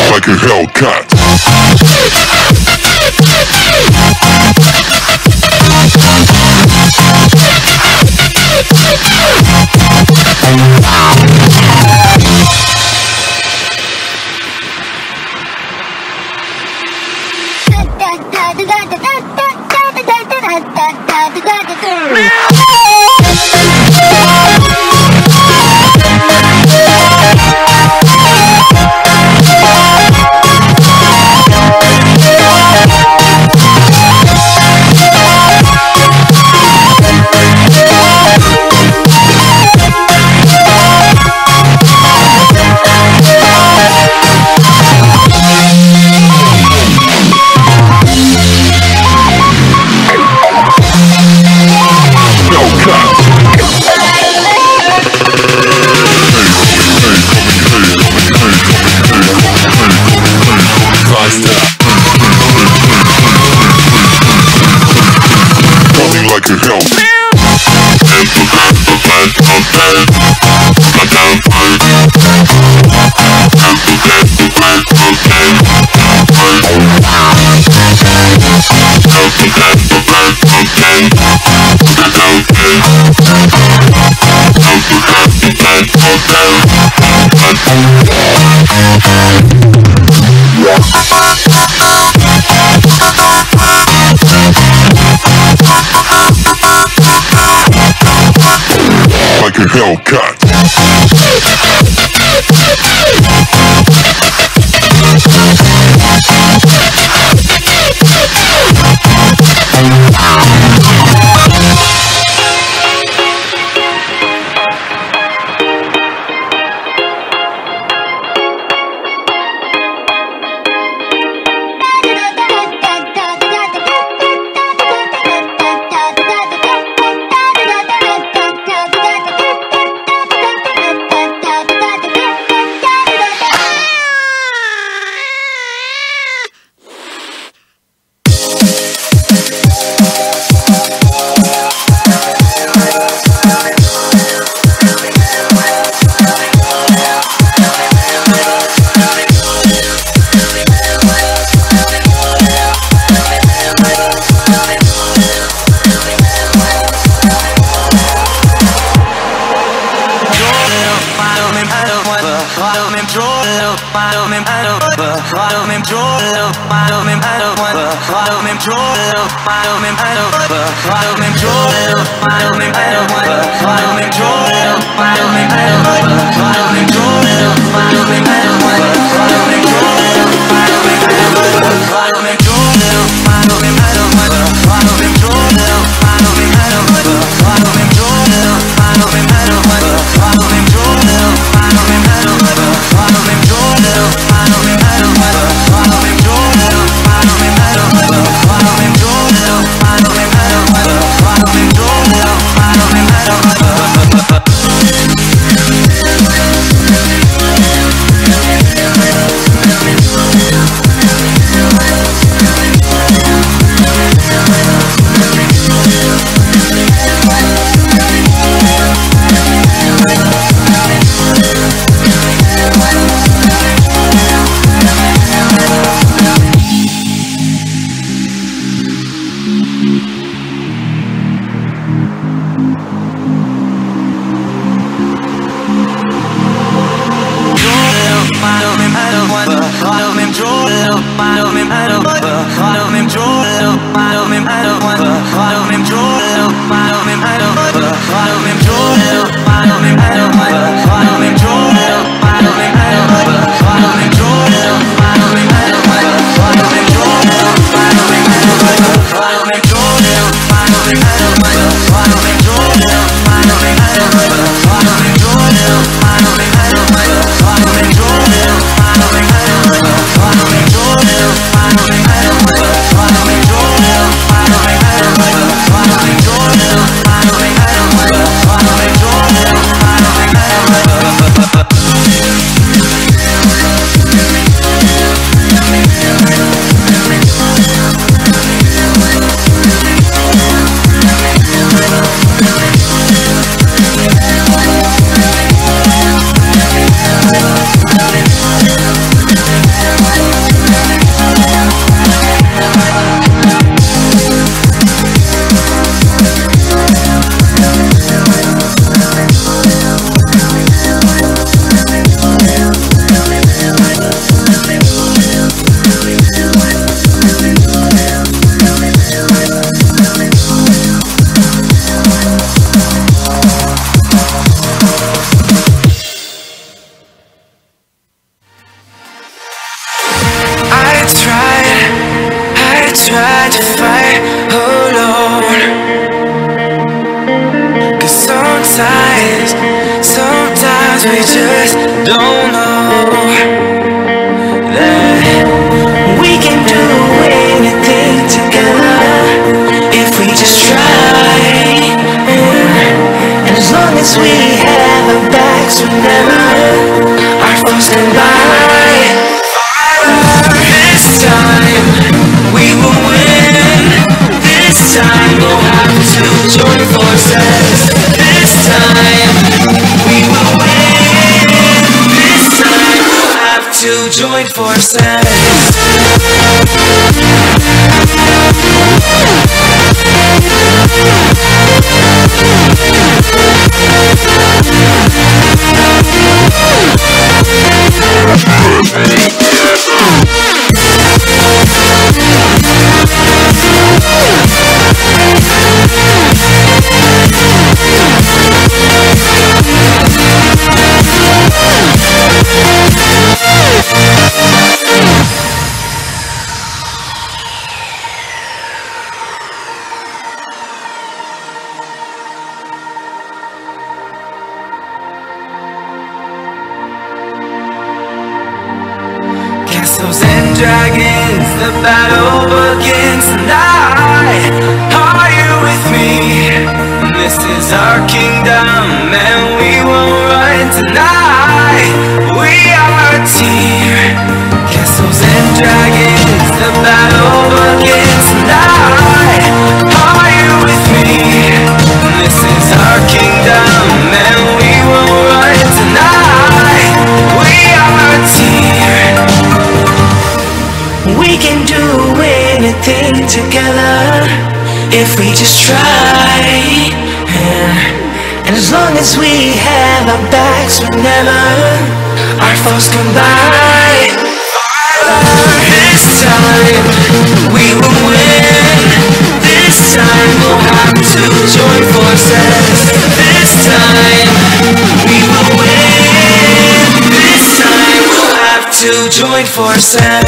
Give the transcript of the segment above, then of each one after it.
Like a Hellcat. Like a Hellcat. I tried to fight alone. 'Cause sometimes we just don't know that we can do anything together if we just try. And as long as we have our backs whenever our foes come by, this time we will win. This time we'll have to join forces. This time we will win. This time we'll have to join forces. Castles and dragons, the battle begins tonight. Are you with me? This is our kingdom and we won't run tonight. We are a team. Castles and dragons, the battle begins tonight. Are you with me? This is our kingdom and we won't run tonight. We are a team. We can do anything together if we just try. And as long as we have our backs whenever our foes come by, this time we will win. This time we'll have to join forces. This time we will win. This time we'll have to join forces.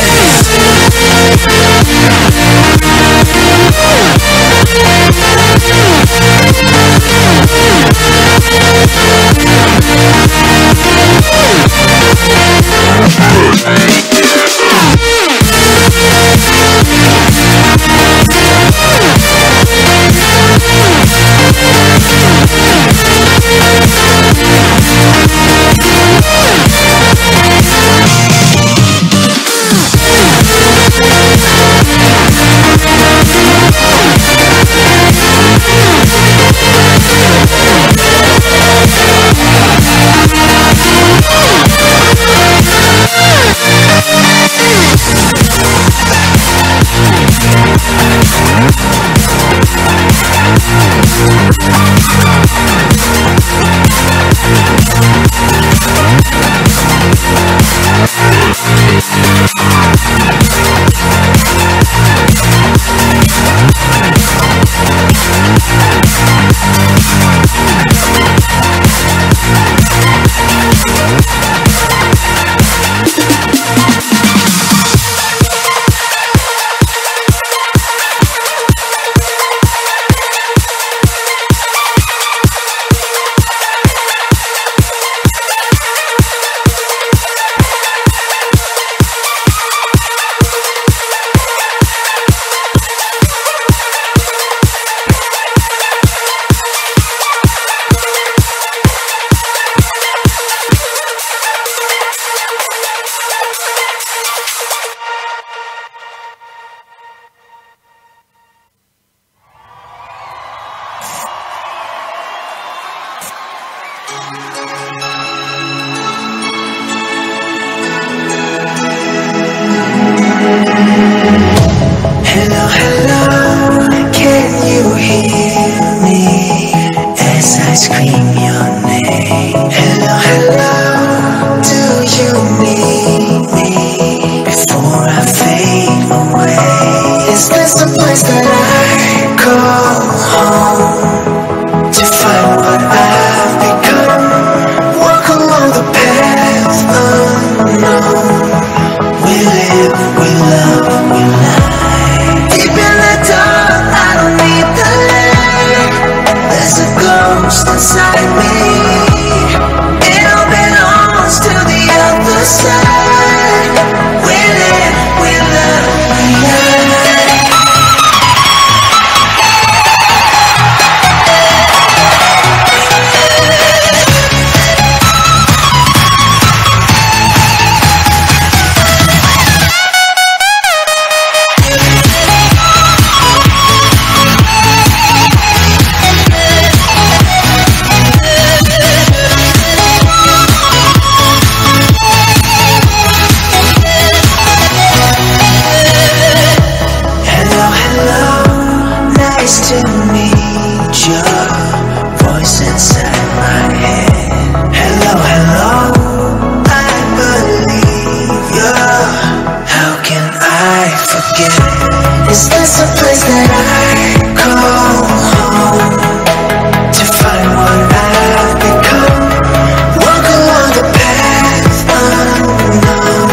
Hello, hello, can you hear me as I scream your name? Hello, hello, do you need me before I fade away? Is this the place that I call home to find what I've become? Walk along the path unknown. We live, we love. forget. Is this a place that I call home? To find what I've become, walk along the path unknown.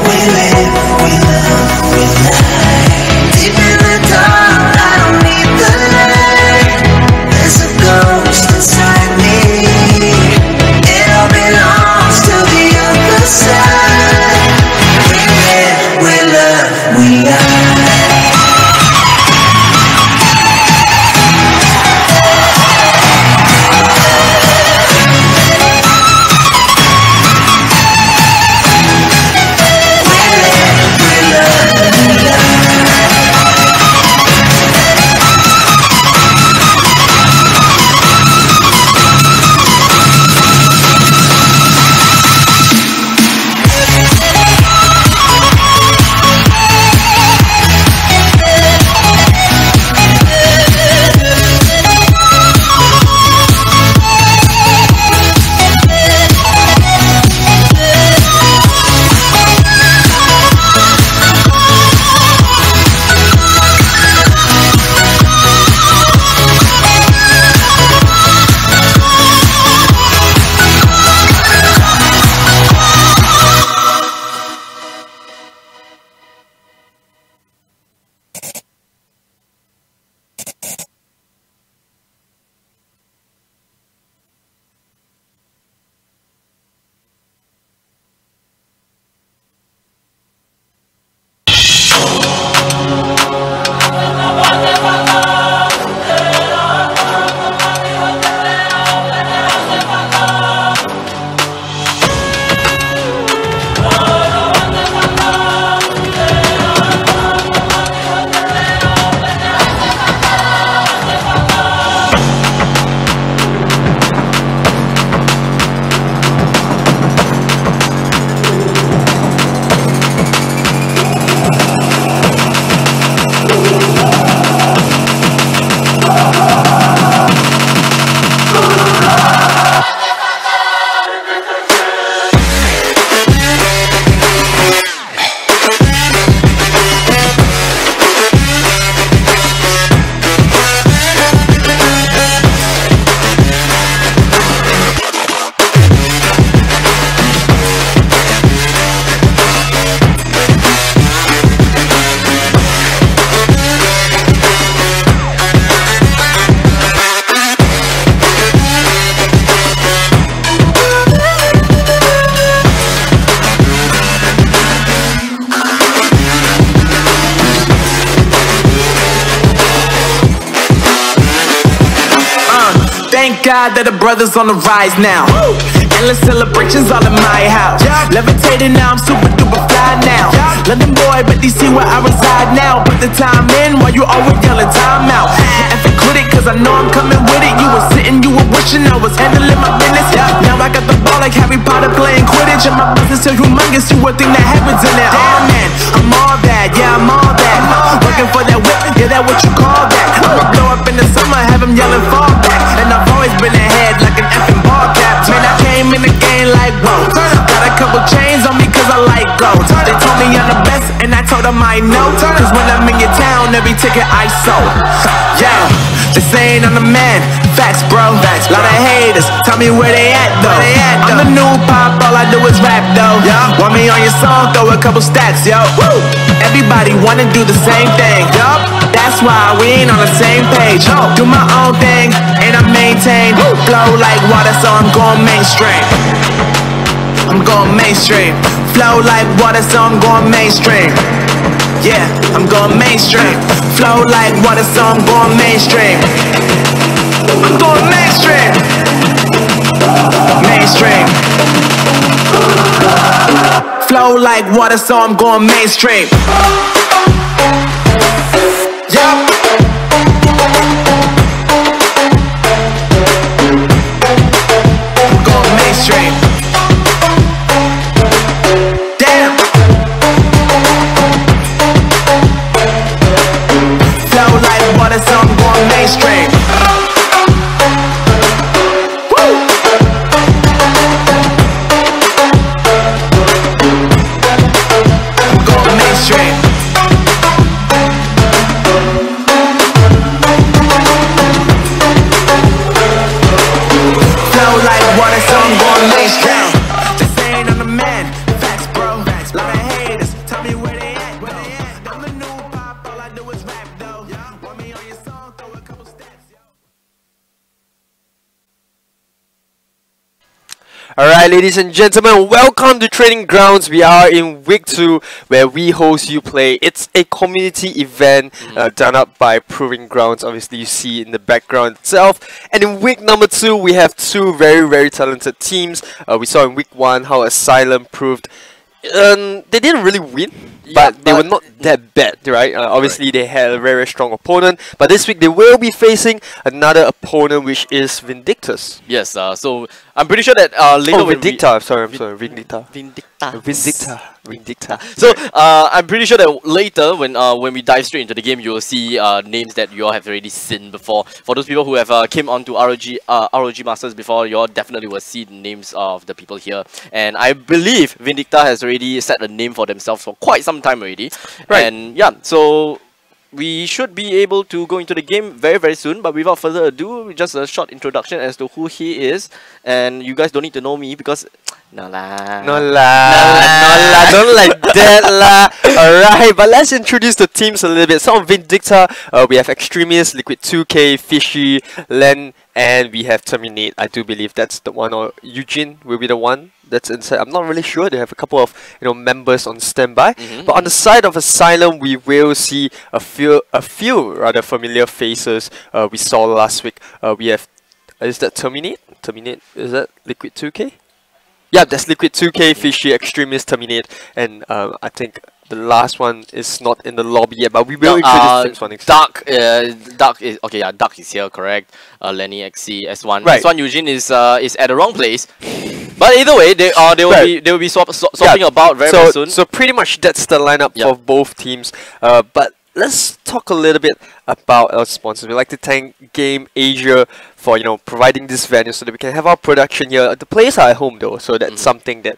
We live, we love, we lie. Deep in the dark, I don't need the light. There's a ghost inside me. It all belongs to the other side. We live, we love, we lie. Thank God that the brothers on the rise now. Woo! Endless celebrations all in my house. Levitating now, I'm super duper fly now. London boy, but they see where I reside now. Put the time in while you always yelling time out. And for quit it, cause I know I'm coming with it. You were sitting, you were wishing I was handling my business. Now I got the ball like Harry Potter playing Quidditch. And my business so humongous, you would think that happens in it. Oh man, I'm all that, yeah, I'm all that. Working for that whip, yeah, that what you call that. I'ma blow up in the summer, have him yelling fall back. And I've always been ahead like an effing ball cap. Man, I came in the game like, whoa. Got a couple chains on me cause I like gold. They told me I'm the best and I told them I know. Cause when I'm in your town, every ticket I sold. Yeah, this ain't on the man. Facts, bro. Lot of haters, tell me where they at though. I'm the new pop, all I do is rap though. Want me on your song, throw a couple stats, yo. Everybody wanna do the same thing, yup. That's why we ain't on the same page. Do my own thing and I maintain. Flow like water, so I'm going mainstream. I'm going mainstream. Flow like water, so I'm going mainstream. Yeah, I'm going mainstream. Flow like water, so I'm going mainstream. I'm going mainstream. Mainstream. Flow like water, so I'm going mainstream. Yup. I'm going mainstream. Damn. Flow like water, so I'm going mainstream. I'm going mainstream. ladies and gentlemen, welcome to Training Grounds. We are in week 2 where we host You Play. It's a community event done up by Proving Grounds, obviously you see in the background itself. And in week number 2, we have 2 very talented teams. We saw in week 1 how Axylum proved they didn't really win, but they were not that bad, right? Obviously, they had a very strong opponent, but this week they will be facing another opponent, which is Vindictus. Yes, so I'm pretty sure that later Vindicta. I'm sorry, Vindicta. Vindicta. So I'm pretty sure that later, when we dive straight into the game, you will see names that you all have already seen before. For those people who have came onto ROG Masters before, you all definitely will see the names of the people here. And I believe Vindicta has already set a name for themselves for quite some time already. Right. And yeah, so we should be able to go into the game very soon, but without further ado, just a short introduction as to who he is. And you guys don't need to know me because no la, don't like that la. Alright, but let's introduce the teams a little bit. So on Vindicta, we have Extremist, Liquid 2K, Fishy, Len, and we have Terminate. I do believe that's the one, or Eugene will be the one that's inside. I'm not really sure. They have a couple of members on standby. But on the side of Axylum, we will see a few rather familiar faces we saw last week. We have is that Terminate? Terminate, is that Liquid 2K? Yeah, that's Liquid 2K, Fishy, Extremist, Terminate, and I think the last one is not in the lobby yet, but we will introduce this one next Dark is okay. Yeah, Dark is here, correct. Lenny, XC, S1. Right. S1 Eugene is at the wrong place. But either way, they will be swapping about very soon. So pretty much that's the lineup for both teams. But let's talk a little bit about our sponsors. We'd like to thank Game Asia for providing this venue so that we can have our production here. The players are at home though, so that's something that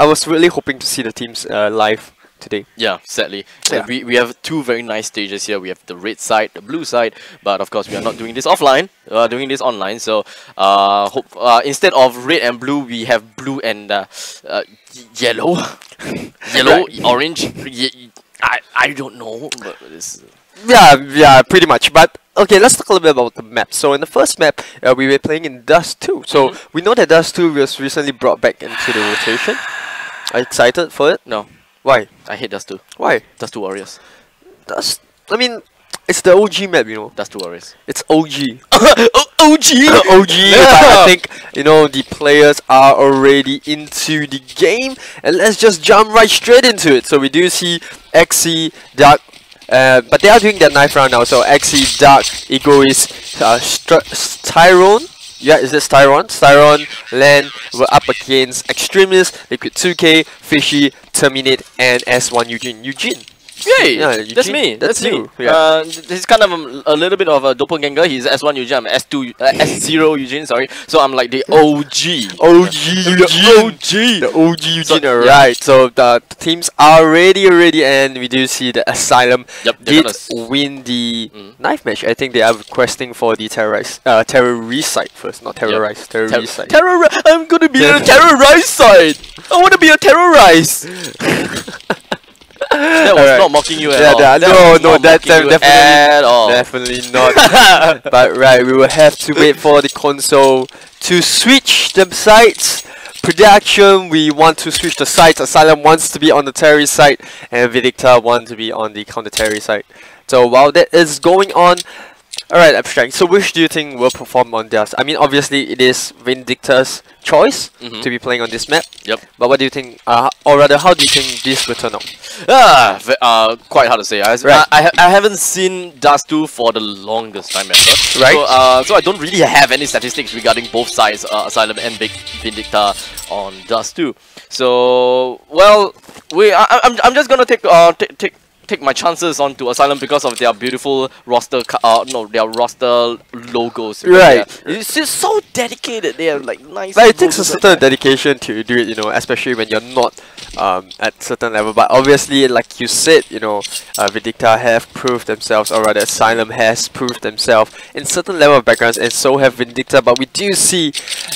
I was really hoping to see the teams live today. Yeah, sadly. Yeah. We have 2 very nice stages here. We have the red side, the blue side, but of course we are not doing this offline. We are doing this online. So instead of red and blue, we have blue and yellow, yellow, orange. I don't know, but this. Yeah, pretty much. But okay, let's talk a little bit about the map. So in the first map, we were playing in Dust 2. So we know that Dust 2 was recently brought back into the rotation. Are you excited for it? No. Why? I hate Dust 2. Why? Dust 2 Warriors. I mean, it's the OG map, Dust 2 Warriors. It's OG. OG! OG! But I think, the players are already into the game. And let's just jump right straight into it. So we do see XC, Dark, but they are doing their knife round now. So XC, Dark, Egoist, Tyrone. Yeah, is this Tyron? Tyron, Len, we're up against Extremist, Liquid 2K, Fishy, Terminate, and S1 Eugene. Yay! Yeah, Eugene, that's me. That's me. you. Yeah. He's kind of a little bit of a doppelganger. He's S1 Eugene. I'm S2, S0 Eugene. Sorry. So I'm like the OG. The OG Eugene. Alright. So the teams are ready, and we do see the Axylum did win the knife match. I think they are requesting for the terrorist side first, not terrorist. Terrorist side. I'm gonna be a terrorist side. I wanna be a terrorist. That was not mocking you at all. No, that's definitely not. But right, we will have to wait for the console to switch the sides. Production, we want to switch the sides. Axylum wants to be on the terrorist side, and Vindicta wants to be on the counter-terrorist side. So while that is going on, alright, Abstract, so which do you think will perform on Dust? I mean, obviously it is Vindicta's choice to be playing on this map. Yep. But what do you think, or rather, how do you think this will turn out? Quite hard to say. I haven't seen Dust 2 for the longest time ever. Right. So I don't really have any statistics regarding both sides, Axylum and Vindicta on Dust 2. So, well, I'm just gonna take my chances onto Axylum because of their beautiful roster, their roster logos. Right. It's just so dedicated. They have like nice. But it takes a certain dedication to do it, especially when you're not at certain level. But obviously, like you said, Vindicta have proved themselves, or rather Axylum has proved themselves in certain level of backgrounds, and so have Vindicta. But we do see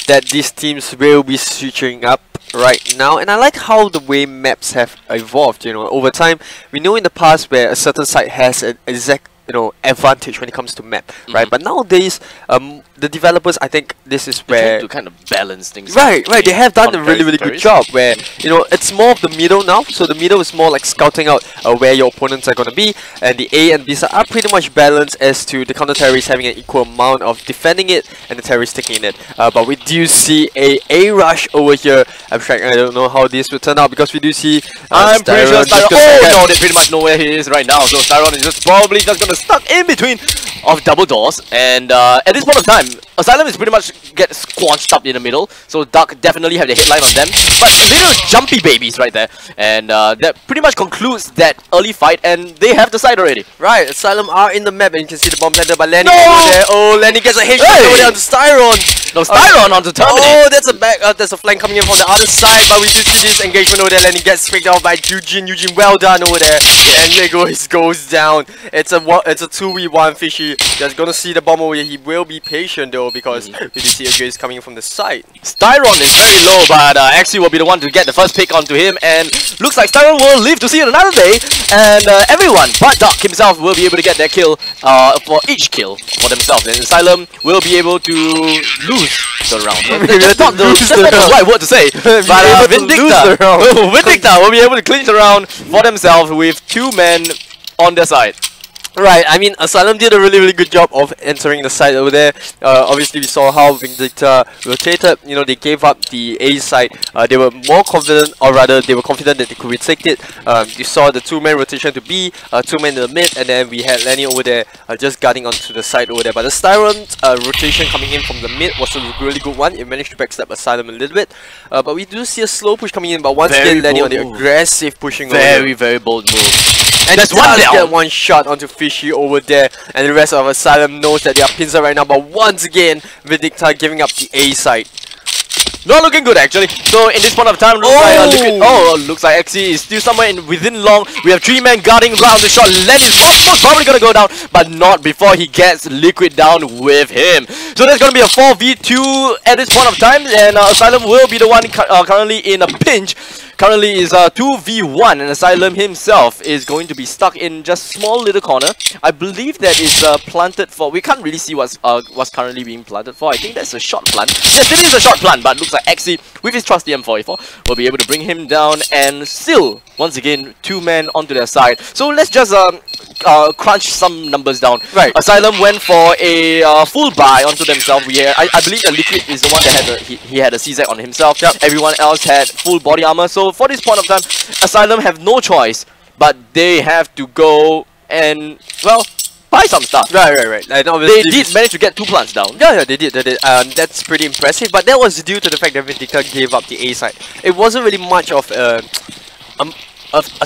that these teams will be switching up right now, and I like how the way maps have evolved. Over time, we know in the past where a certain site has an exact advantage when it comes to map, right? But nowadays, the developers, I think this is where to kind of balance things. Right. They have done a really good job where it's more of the middle now. So the middle is more like scouting out where your opponents are going to be, and the A and B side are pretty much balanced as to the counter terrorists having an equal amount of defending it and the terrorists taking it. But we do see a rush over here. Abstract, I don't know how this will turn out because we do see. I'm pretty sure Styron. Oh no, they pretty much know where he is right now. So Styron is just probably just gonna stuck in between of double doors, and at this point of time, Axylum is pretty much get squanched up in the middle. So Duck definitely have the headline on them, but little jumpy babies right there, and that pretty much concludes that early fight, and they have the side already. Right, Axylum are in the map, and you can see the bomb planted by Lenny over there. Oh, Lenny gets a headshot over there on Styron. No, Styron onto Terminate. Oh, that's a back. There's a flank coming in from the other side, but we do see this engagement over there. Lenny gets picked out by Eugene. Eugene, well done over there. And there goes down. It's a 2v1 Fishy. Just gonna see the bomb over here. He will be patient though because we do see a gaze coming in from the side. Styron is very low, but Axie will be the one to get the first pick onto him, and looks like Styron will live to see it another day. And everyone but Duck himself will be able to get their kill for each kill for themselves, and Axylum will be able to lose the round. That's not the right word to say, but Vindicta will be able to clinch the round for themselves with 2 men on their side. Right, I mean, Axylum did a really good job of entering the side over there. Obviously, we saw how Vindicta rotated. They gave up the A side. They were more confident, or rather, they were confident that they could retake it. You saw the 2-man rotation to B, 2 men in the mid, and then we had Lenny over there just guarding onto the side over there. But the Styron rotation coming in from the mid was a really good one. It managed to backstab Axylum a little bit. But we do see a slow push coming in, but once again, Lenny on the aggressive pushing over there. Very bold move. And that's one down. Get one shot onto Fishy over there, and the rest of Axylum knows that they are pincer right now. But once again, Vindicta giving up the A side. Not looking good actually. So in this point of time, looks like Axie is still somewhere within long. We have 3 men guarding round the shot. Len is most probably gonna go down, but not before he gets Liquid down with him. So there's gonna be a 4v2 at this point of time, and Axylum will be the one currently in a pinch. Currently is 2v1, and Axylum himself is going to be stuck in just small little corner. I believe that is planted for. We can't really see what's currently being planted for. I think that's a short plant. Yes, it is a short plant, but looks like Axie with his trusty M44 will be able to bring him down, and still once again 2 men onto their side. So let's just crunch some numbers down. Right, Axylum went for a full buy onto themselves. I believe that Liquid is the one that had he had a CZ on himself. Yep. Everyone else had full body armor. So for this point of time, Axylum have no choice, but they have to go and, well, buy some stuff. Right. And they did manage to get 2 plants down. Yeah, they did. That's pretty impressive, but that was due to the fact that Vindicta gave up the A side. It wasn't really much of a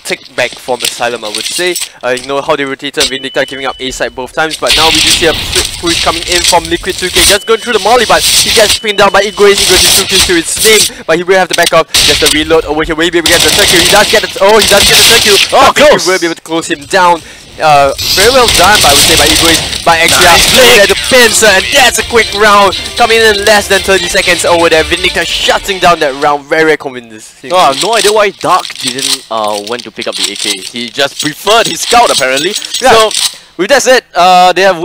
take back from Axylum, I would say. How they rotated Vindicta giving up A side both times, but now we do see a push coming in from Liquid 2K, just going through the molly, but he gets pinned down by Egoist. Egoist is 2 kills to his name, but he will have to back off. Just a reload over here. Will he be able to get the third kill? He does get the third kill. Oh, close! He will be able to close him down. Very well done, I would say, by Egoist. By Axylum there to pincer, and that's a quick round coming in less than 30 seconds over there. Vindicta shutting down that round very convincing. I have no idea why Dark didn't went to pick up the AK. He just preferred his scout apparently. Yeah. So with that said, they have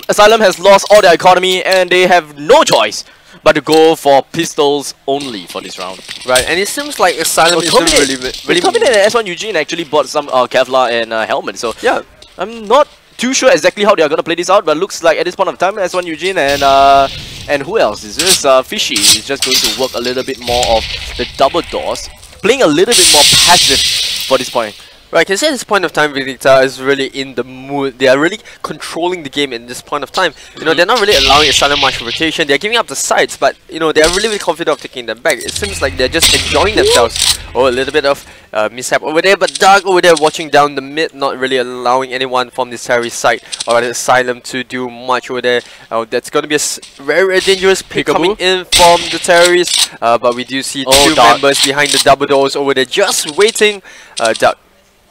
Axylum has lost all their economy, and they have no choice but to go for pistols only for this round. Right, and it seems like Axylum isn't really Terminate and S1 Eugene actually bought some Kevlar and helmet. So yeah, I'm not too sure exactly how they are gonna play this out, but looks like at this point of time, S1 Eugene and who else is this? Fishy is just going to work a little bit more of the double doors, playing a little bit more passive for this point. Right, I can say at this point of time, Vindicta is really in the mood. They are really controlling the game in this point of time. They're not really allowing Axylum much rotation. They're giving up the sides, but they are really confident of taking them back. It seems like they're just enjoying themselves. Oh, a little bit of mishap over there, but Dark over there watching down the mid, not really allowing anyone from this terrorist side or Axylum to do much over there. That's going to be a very dangerous pick coming in from the terrorists. But we do see 2 members behind the double doors over there just waiting. Dark.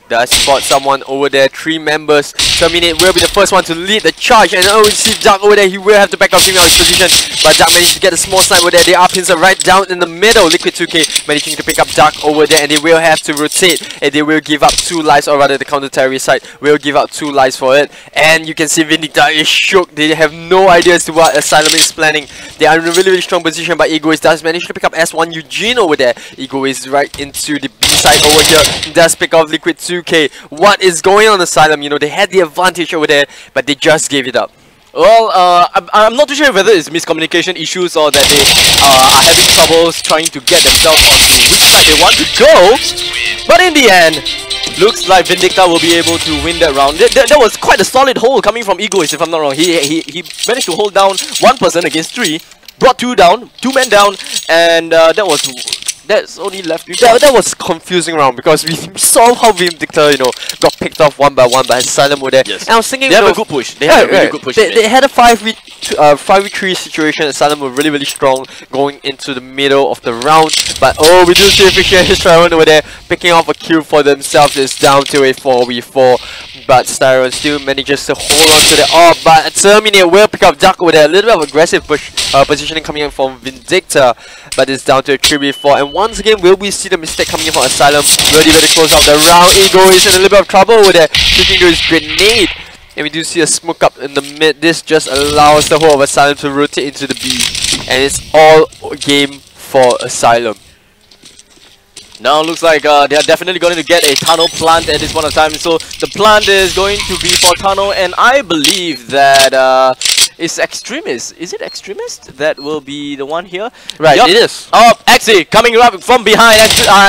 does spot someone over there. 3 members. Terminate will be the first one to lead the charge. And oh, you see Dark over there. He will have to back off him out his position. But Dark managed to get a small snipe over there. They are pinned right down in the middle. Liquid 2K managing to pick up Dark over there. And they will have to rotate. And they will give up 2 lives. Or rather, the counter-terrorist side will give up 2 lives for it. And you can see Vindicta is shook. They have no idea as to what Axylum is planning. They are in a really strong position. But Egoist does manage to pick up S1 Eugene over there. Egoist right into the B side over here. Does pick off Liquid 2K. What is going on Axylum? You know, they had the advantage over there, but they just gave it up. Well, I'm not too sure whether it's miscommunication issues or that they are having troubles trying to get themselves onto which side they want to go. But in the end, looks like Vindicta will be able to win that round. That was quite a solid hold coming from Egoist, if I'm not wrong. He managed to hold down 1 person against 3, brought 2 down, 2 men down, and that's only left with that was confusing round because we saw how Vindicta, you know, got picked off one by Axylum over there. Yes. And I was thinking, they have a good push. They had a really good push. They had a 5v3 situation. Axylum were really strong going into the middle of the round. But oh, we do see Efficient Styron over there picking off a kill for themselves. It's down to a 4v4. But Styron still manages to hold on to the but Terminate will pick up Dark over there. A little bit of aggressive push positioning coming in from Vindicta. But it's down to a 3v4. And once again, will we see the mistake coming in from Axylum? Really close out the round. Ego is in a little bit of trouble over there, shooting to his grenade. And we do see a smoke up in the mid. This just allows the whole of Axylum to rotate into the B. And it's all game for Axylum. Now looks like they are definitely going to get a tunnel plant at this point of time. So the plant is going to be for tunnel, and I believe that it's Extremist. Is it Extremist that will be the one here? Right, yep. It is. Oh, Axie coming up from behind.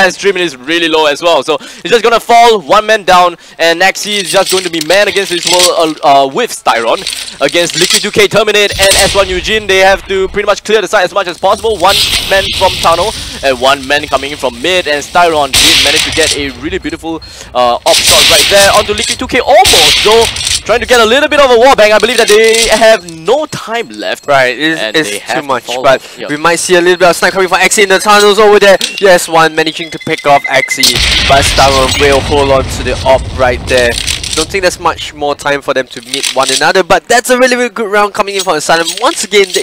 Extremist is really low as well. So he's just going to fall, 1 man down, and Axie is just going to be man against this world with Styron. Against Liquid 2K Terminate and S1 Eugene, they have to pretty much clear the side as much as possible. 1 man from tunnel and 1 man coming in from mid, and Styron did manage to get a really beautiful op shot right there onto Liquid 2K almost, though trying to get a little bit of a wallbang. I believe that they have no time left. Right, it's too much, but we might see a little bit of snipe coming from Axie in the tunnels over there. Yes, one managing to pick off Axie, but Styron will hold on to the op right there. Don't think there's much more time for them to meet one another, but that's a really good round coming in from Axylum. Once again, the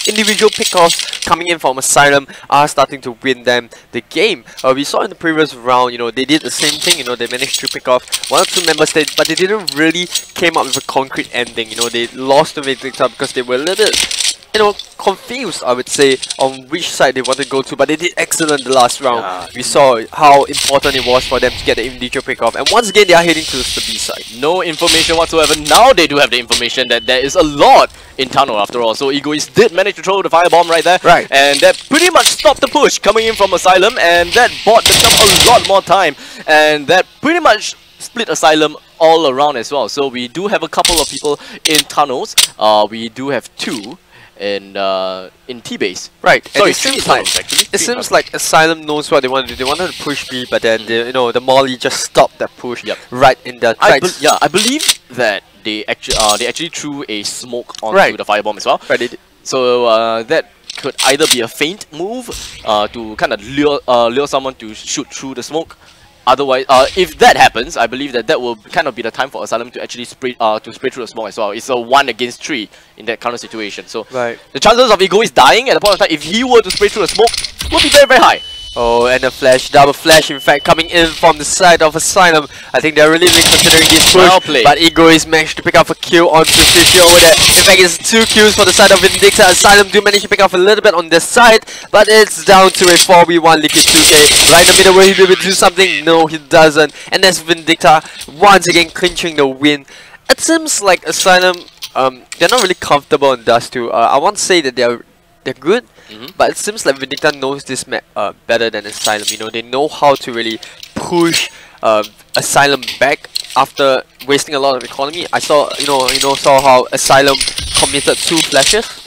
individual pickoffs coming in from Axylum are starting to win them the game. We saw in the previous round, you know, they did the same thing. You know, they managed to pick off 1 or 2 members, but they didn't really came up with a concrete ending. You know, they lost to Vindicta because they were a little bit, you know, confused, I would say, on which side they want to go to, but they did excellent the last round. Yeah. We saw how important it was for them to get the individual pick off, and once again they are heading to the B side. No information whatsoever. Now they do have the information that there is a lot in tunnel after all. So Egoist did manage to throw the firebomb right there, right, and that pretty much stopped the push coming in from Axylum, and that bought themselves a lot more time, and that pretty much split Axylum all around as well. So we do have a couple of people in tunnels. We do have 2 in T-base. Right. Sorry, it seems like Axylum knows what they want to do. They wanted to push B, but then you know, the Molly just stopped that push right in their tracks. I believe that they actually threw a smoke onto the firebomb as well. Right. So that could either be a feint move to kind of lure someone to shoot through the smoke. Otherwise, if that happens, I believe that will kind of be the time for Axylum to actually spray through the smoke as well. It's a 1 against 3 in that counter situation. So the chances of Egoist dying at the point of time, if he were to spray through the smoke, would be very high. Oh, and a flash, double flash, in fact, coming in from the side of Axylum. I think they're really considering this push, but Egoist managed to pick up a kill onto Fisher over there. In fact, it's 2 kills for the side of Vindicta. Axylum do manage to pick up a little bit on this side, but it's down to a 4v1 Liquid 2K. Right in the middle, will he be able to do something? No, he doesn't. And that's Vindicta once again clinching the win. It seems like Axylum, they're not really comfortable in Dust 2. I won't say that they're good, but it seems like Vindicta knows this map better than Axylum. You know, they know how to really push Axylum back after wasting a lot of economy. I saw, saw how Axylum committed 2 flashes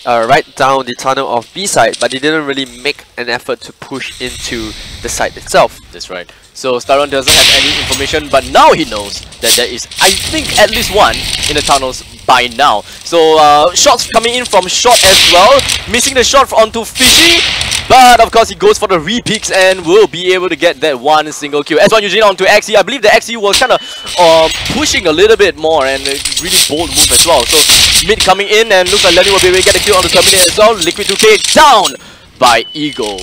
right down the tunnel of B side, but they didn't really make an effort to push into the site itself. That's right. So Styron doesn't have any information, but now he knows that there is, I think, at least 1 in the tunnels by now. So shots coming in from short as well, missing the shot onto Fishy. But of course he goes for the re-picks and will be able to get that one single kill. S1 Eugene onto Axie. I believe the Axie was kind of pushing a little bit more and a really bold move as well. So mid coming in and looks like Lenny will be able to get a kill on the Terminator as well. Liquid 2K down by Ego.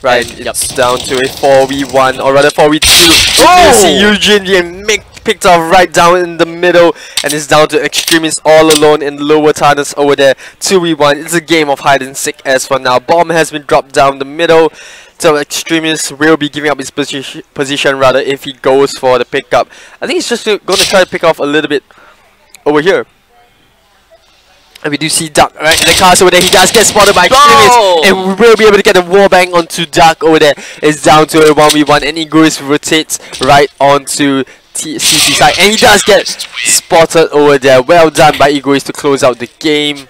Right, and, it's down to a 4v1 or rather 4v2. You see Eugene being picked off right down in the middle, and it's down to Extremist all alone in lower tunnels over there. 2v1. It's a game of hide and seek as for now. Bomb has been dropped down the middle, so Extremist will be giving up his position rather if he goes for the pickup. I think he's just going to try to pick off a little bit over here. And we do see Duck right in the cast over there. He does get spotted by Extremist, and we will be able to get a wallbang onto Duck over there. It's down to a 1v1, and Egoist rotates right onto CT side, and he does get spotted over there. Well done by Egoist to close out the game.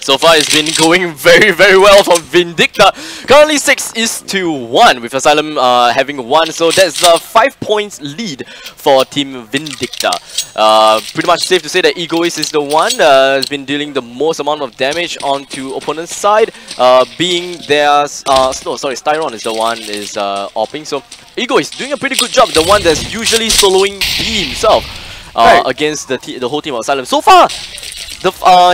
So far it's been going very well for Vindicta. Currently 6-1 with Asylum having won, so that's a 5 points lead for Team Vindicta. Pretty much safe to say that Egoist is the one has been dealing the most amount of damage onto opponent's side, being their Styron is the one is opping. So Egoist doing a pretty good job, the one that's usually soloing B himself against the whole team of Asylum. So far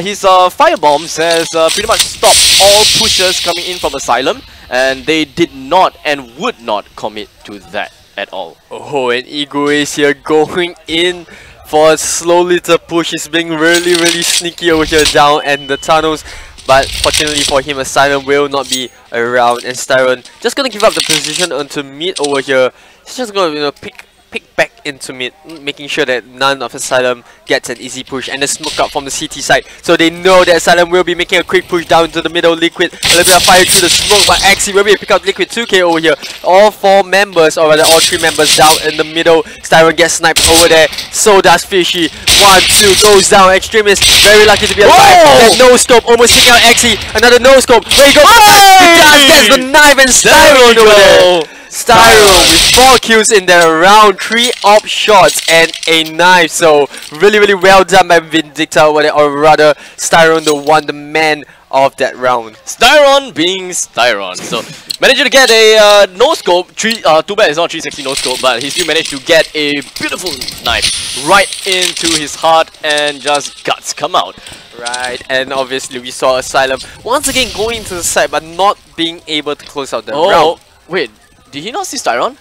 his firebombs has pretty much stopped all pushers coming in from Asylum, and they did not and would not commit to that at all. Oh, and Egoist here going in for a slow little push. He's being really sneaky over here down and the tunnels, but fortunately for him, Asylum will not be around, and Styron just gonna give up the position onto mid over here. He's just gonna pick back into mid, making sure that none of Asylum gets an easy push, and the smoke up from the CT side, so they know that Asylum will be making a quick push down to the middle. Liquid, a little bit of fire through the smoke, but Axie will be able to pick up Liquid 2K over here. All 4 members, or rather all 3 members down in the middle. Styron gets sniped over there, so does Fishy. 1-2 goes down. Extremist very lucky to be alive. That no scope almost taking out Axie. Another no scope. There you go. He does get the knife, and Styron over there. Styron with 4 kills in that round, 3 op shots and a knife. So really well done by Vindicta over there, or rather Styron the man of that round. Styron being Styron. So managed to get a no scope. Too bad it's not 360 no scope, but he still managed to get a beautiful knife right into his heart, and just guts come out. Right, and obviously we saw Asylum once again going to the side but not being able to close out the round. Wait, did he not see Styron?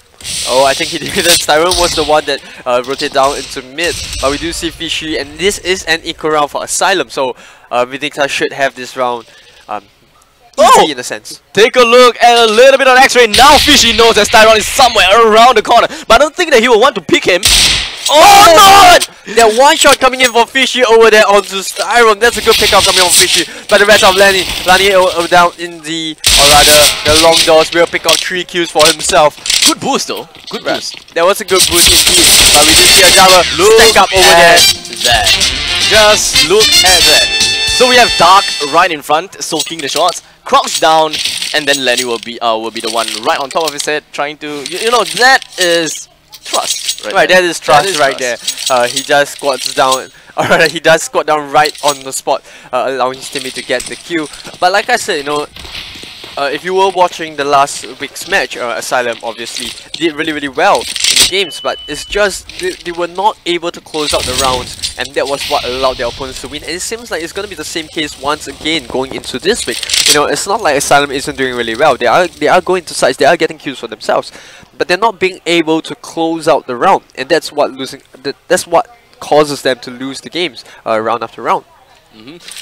Oh, I think he didn't. Styron was the one that rotated down into mid, but we do see Fishy, and this is an equal round for Asylum, so Vindicta should have this round easy in a sense. Take a look at a little bit on X-ray. Now Fishy knows that Styron is somewhere around the corner, but I don't think that he will want to pick him. Oh no! That one shot coming in for Fishy over there onto Styron. That's a good pickup coming on Fishy. But the rest of Lenny down in the, or rather, the long doors will pick up 3 kills for himself. Good boost though. Good boost. That was a good boost indeed. But we did see a double stack up over there. Just look at that. So we have Dark right in front, soaking the shots. Crocs down, and then Lenny will be the one right on top of his head, trying to, you know, that is trust. Right, that is trust right there. He just squats down. Alright, he does squat down right on the spot, allowing his teammate to get the kill. But like I said, you know, if you were watching the last week's match, Asylum obviously did really well in the games, but it's just they were not able to close out the rounds, and that was what allowed their opponents to win. And it seems like it's going to be the same case once again going into this week. You know, it's not like Asylum isn't doing really well. They are going to sides, they are getting kills for themselves, but they're not being able to close out the round, and that's what causes them to lose the games round after round.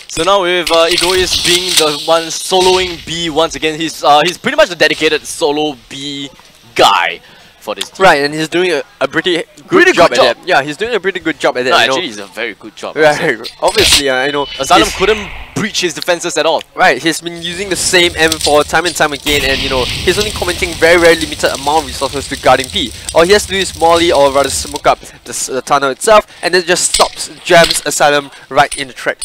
So now with Egoist being the one soloing B once again, he's pretty much the dedicated solo B guy for this team. Right, and he's doing a pretty good job at that. Yeah, he's doing a pretty good job at that. No, actually, he's a very good job. Right, obviously, I know. Asylum couldn't breach his defenses at all. Right, he's been using the same M4 time and time again, and you know, he's only committing very limited amount of resources to guarding P. All he has to do is molly, or rather smoke up the tunnel itself, and then just jams Asylum right in the track.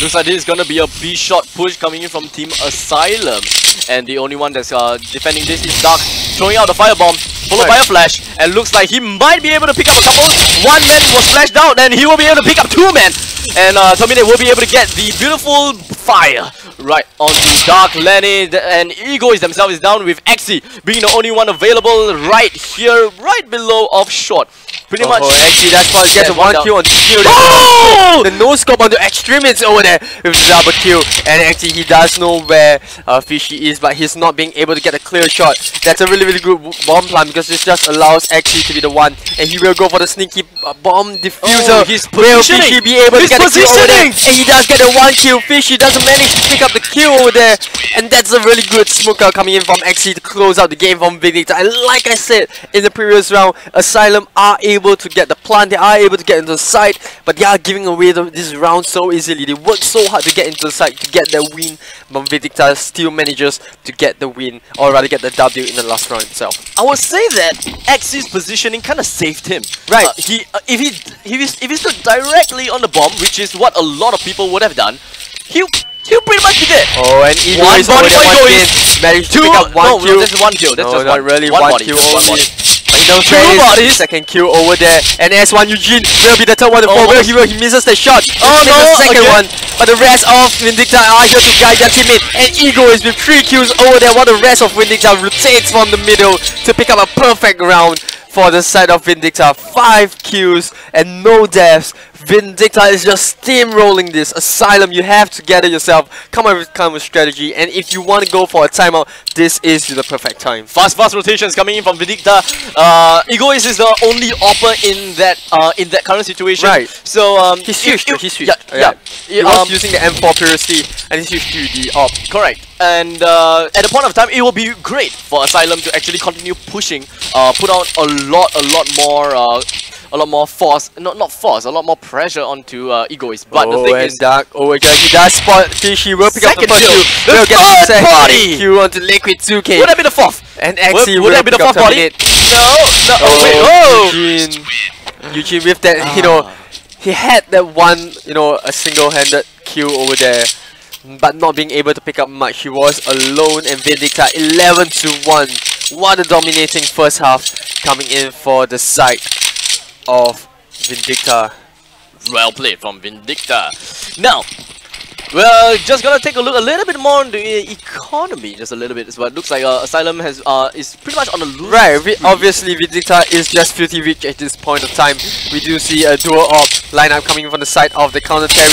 Looks like this is gonna be a B-shot push coming in from Team Asylum, and the only one that's defending this is Dark, throwing out the firebomb, followed by a flash, and looks like he might be able to pick up a couple. 1 man was flashed out, and he will be able to pick up 2 men, and Terminator will be able to get the beautiful fire right onto Dark, Lenny, and Egoist themselves is down with Axie being the only one available right here, right below off short. Pretty much. Axie, that's why gets a one 1 kill on the kill. Oh! The no scope onto Extremists over there with the double kill. And actually, he does know where Fishy is, but he's not being able to get a clear shot. That's a really good bomb plant because this just allows Axie to be the one, and he will go for the sneaky bomb diffuser. Will Fishy be able to get the kill over there? And he does get a 1 kill. Fishy doesn't manage to pick up the kill over there, and that's a really good smoker coming in from Axie to close out the game from Vindicta. And like I said in the previous round, Asylum are able to get the plant, they are able to get into the site, but they are giving away this round so easily. They work so hard to get into the site to get their win, but Vindicta still manages to get the win, or rather get the W in the last round itself. I would say that Axie's positioning kind of saved him. Right. If he stood directly on the bomb, which is what a lot of people would have done, he'll pretty much be there. Oh, and one body for Egoist managed to pick up 1 kill. No, this is 1 kill. That's no, just not really. One body. kill One only. body. Two bodies. Second kill over there, and S1 Eugene will be the third one to fall. He misses the shot. Oh no! The second one, but the rest of Vindicta are here to guide their teammate. And Egoist with 3 kills over there, while the rest of Vindicta rotates from the middle to pick up a perfect round for the side of Vindicta. 5 kills and no deaths. Vindicta is just steamrolling this. Asylum, you have to gather yourself, come up with strategy, and if you want to go for a timeout, this is the perfect time. Fast rotations coming in from Vindicta. Egoist is the only opper in that current situation. Right. So he switched. Yeah. He was using the M4 previously, and he switched to the op. Correct. And at the point of time, it will be great for Asylum to actually continue pushing, put out a lot more force, not force, a lot more pressure onto Egoist. But the thing is, Dark, he does spot Fishy, will pick up the first kill. We'll get the second kill onto Liquid 2K. Would that be the fourth? And Axie would that be the fourth body? No. Eugene with that, he had that one, a single-handed kill over there, but not being able to pick up much. He was alone, and Vindicta 11-1. What a dominating first half coming in for the side of Vindicta. Well played from Vindicta. Now, we're just gonna take a look a little bit more on the economy, just a little bit. But looks like Asylum is pretty much on the lose. Right, obviously Vindicta is just filthy rich at this point of time. We do see a dual op lineup coming from the side of the counter Terry.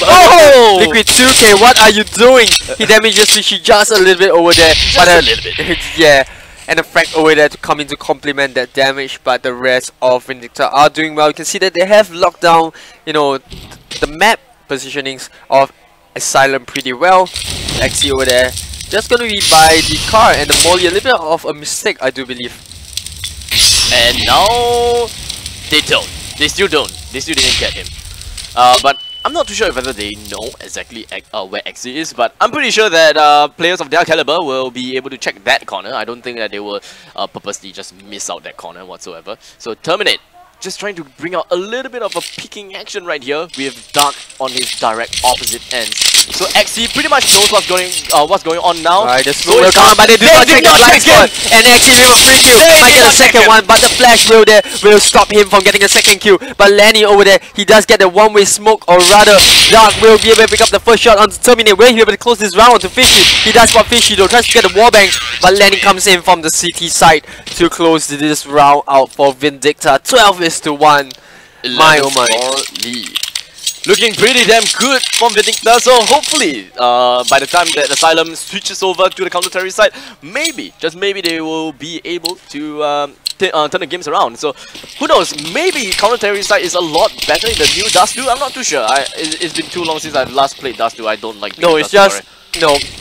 Oh! Liquid 2K, what are you doing? He damages Fishy just a little bit over there. Just a little bit. Yeah. And a frag over there to come in to complement that damage, but the rest of Vindicta are doing well. You can see that they have locked down, the map positionings of Asylum pretty well. Axie over there, just gonna be by the car and the molly, a little bit of a mistake, I do believe. And now they don't. They still don't. They still didn't get him. But I'm not too sure whether they know exactly where Axie is, but I'm pretty sure that players of their caliber will be able to check that corner. I don't think that they will purposely just miss out that corner whatsoever. So Terminate, just trying to bring out a little bit of a peeking action right here with Dark on his direct opposite ends. So Axie pretty much knows what's going on now. Right, the smoke will come, but they do not check the blind spot. And Axie will free kill. Might get a second one, but the flash will stop him from getting a second kill. But Lenny over there, he does get the one-way smoke, or rather, Dark will be able to pick up the first shot on Terminate. Will he be able to close this round to Fishy? He does spot Fishy though, tries to get the wallbang, but Lenny comes in from the CT side to close this round out for Vindicta. 12-1. My oh my. Lead. Looking pretty damn good from Vindicta, so hopefully by the time that Asylum switches over to the counter-terry side, maybe, just maybe they will be able to turn the games around. So who knows, maybe counter-terry side is a lot better in the new Dust 2, I'm not too sure. It's been too long since I've last played Dust 2, I don't like no, it's just,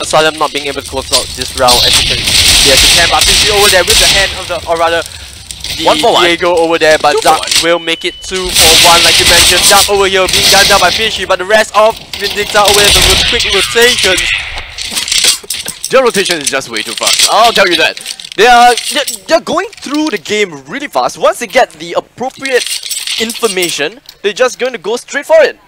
Asylum not being able to close out this round as you can see as you can, but Fishy over there with the hand of the, or rather, Diego over there, but Dark will make it 2 for 1 like you mentioned. Dark over here being gunned down by Fishy, but the rest of Vindicta over there, the quick rotations. Their rotation is just way too fast, I'll tell you that. They're going through the game really fast. Once they get the appropriate information, they're just going to go straight for it.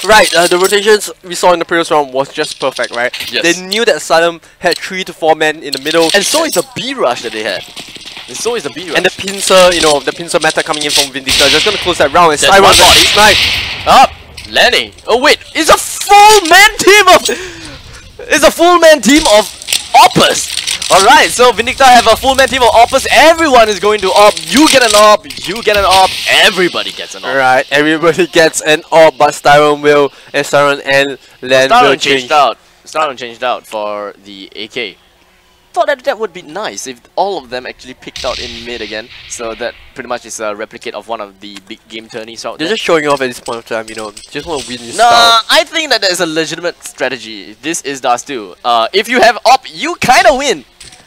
Right, the rotations we saw in the previous round was just perfect, right? Yes. They knew that Asylum had 3 to 4 men in the middle. And so is the B rush that they had. And so is the B rush. And the pincer, the pincer meta coming in from Vindicta, just gonna close that round. And There's one body. Snipe. Up! Lenny! Oh wait, it's a full man team of... It's a full man team of Opus. Alright, so Vindicta have a full man team of Opus. Everyone is going to Op. You get an Op, you get an Op, everybody gets an Op. Right, everybody gets an Op, but Styron will, and Styron and Len will change. Styron changed out for the AK. Thought that would be nice if all of them actually picked out in mid again. So that pretty much is a replicate of one of the big game turnies out They're there. just showing off at this point of time, you know. Just want to win your Nah, style. I think that is a legitimate strategy. This is Dust too. If you have Op, you kind of win.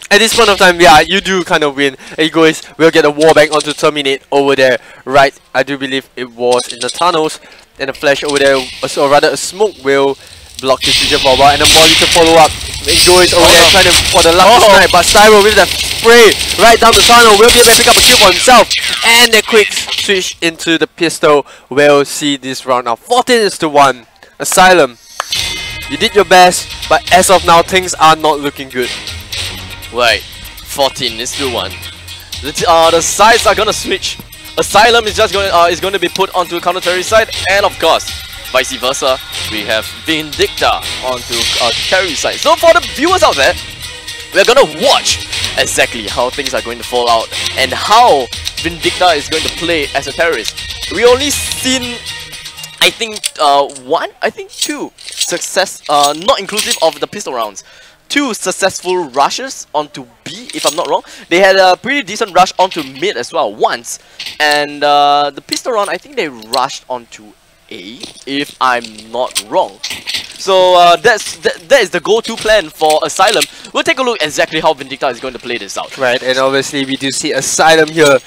At this point of time, yeah, you do kind of win. Egoist will get a wallbang onto Terminate over there. Right, I do believe it was in the tunnels. And a flash over there, or rather a smoke will block his vision for a while. And a molly to follow up. Egoist over there trying to for the lucky snipe. But Styro with the spray right down the tunnel will be able to pick up a kill for himself. And the quick switch into the pistol will see this round now. 14-1. Asylum, you did your best, but as of now, things are not looking good. Right, 14-1. The sides are gonna switch. Asylum is just going to be put onto counter terrorist side, and of course, vice versa, we have Vindicta onto carry side. So for the viewers out there, we're gonna watch exactly how things are going to fall out and how Vindicta is going to play as a terrorist. We only seen, I think, two success, not inclusive of the pistol rounds. 2 successful rushes onto B, if I'm not wrong. They had a pretty decent rush onto mid as well once, and the pistol round, I think they rushed onto A, if I'm not wrong. So that is the go-to plan for Asylum. We'll take a look exactly how Vindicta is going to play this out. Right, and obviously we do see Asylum here.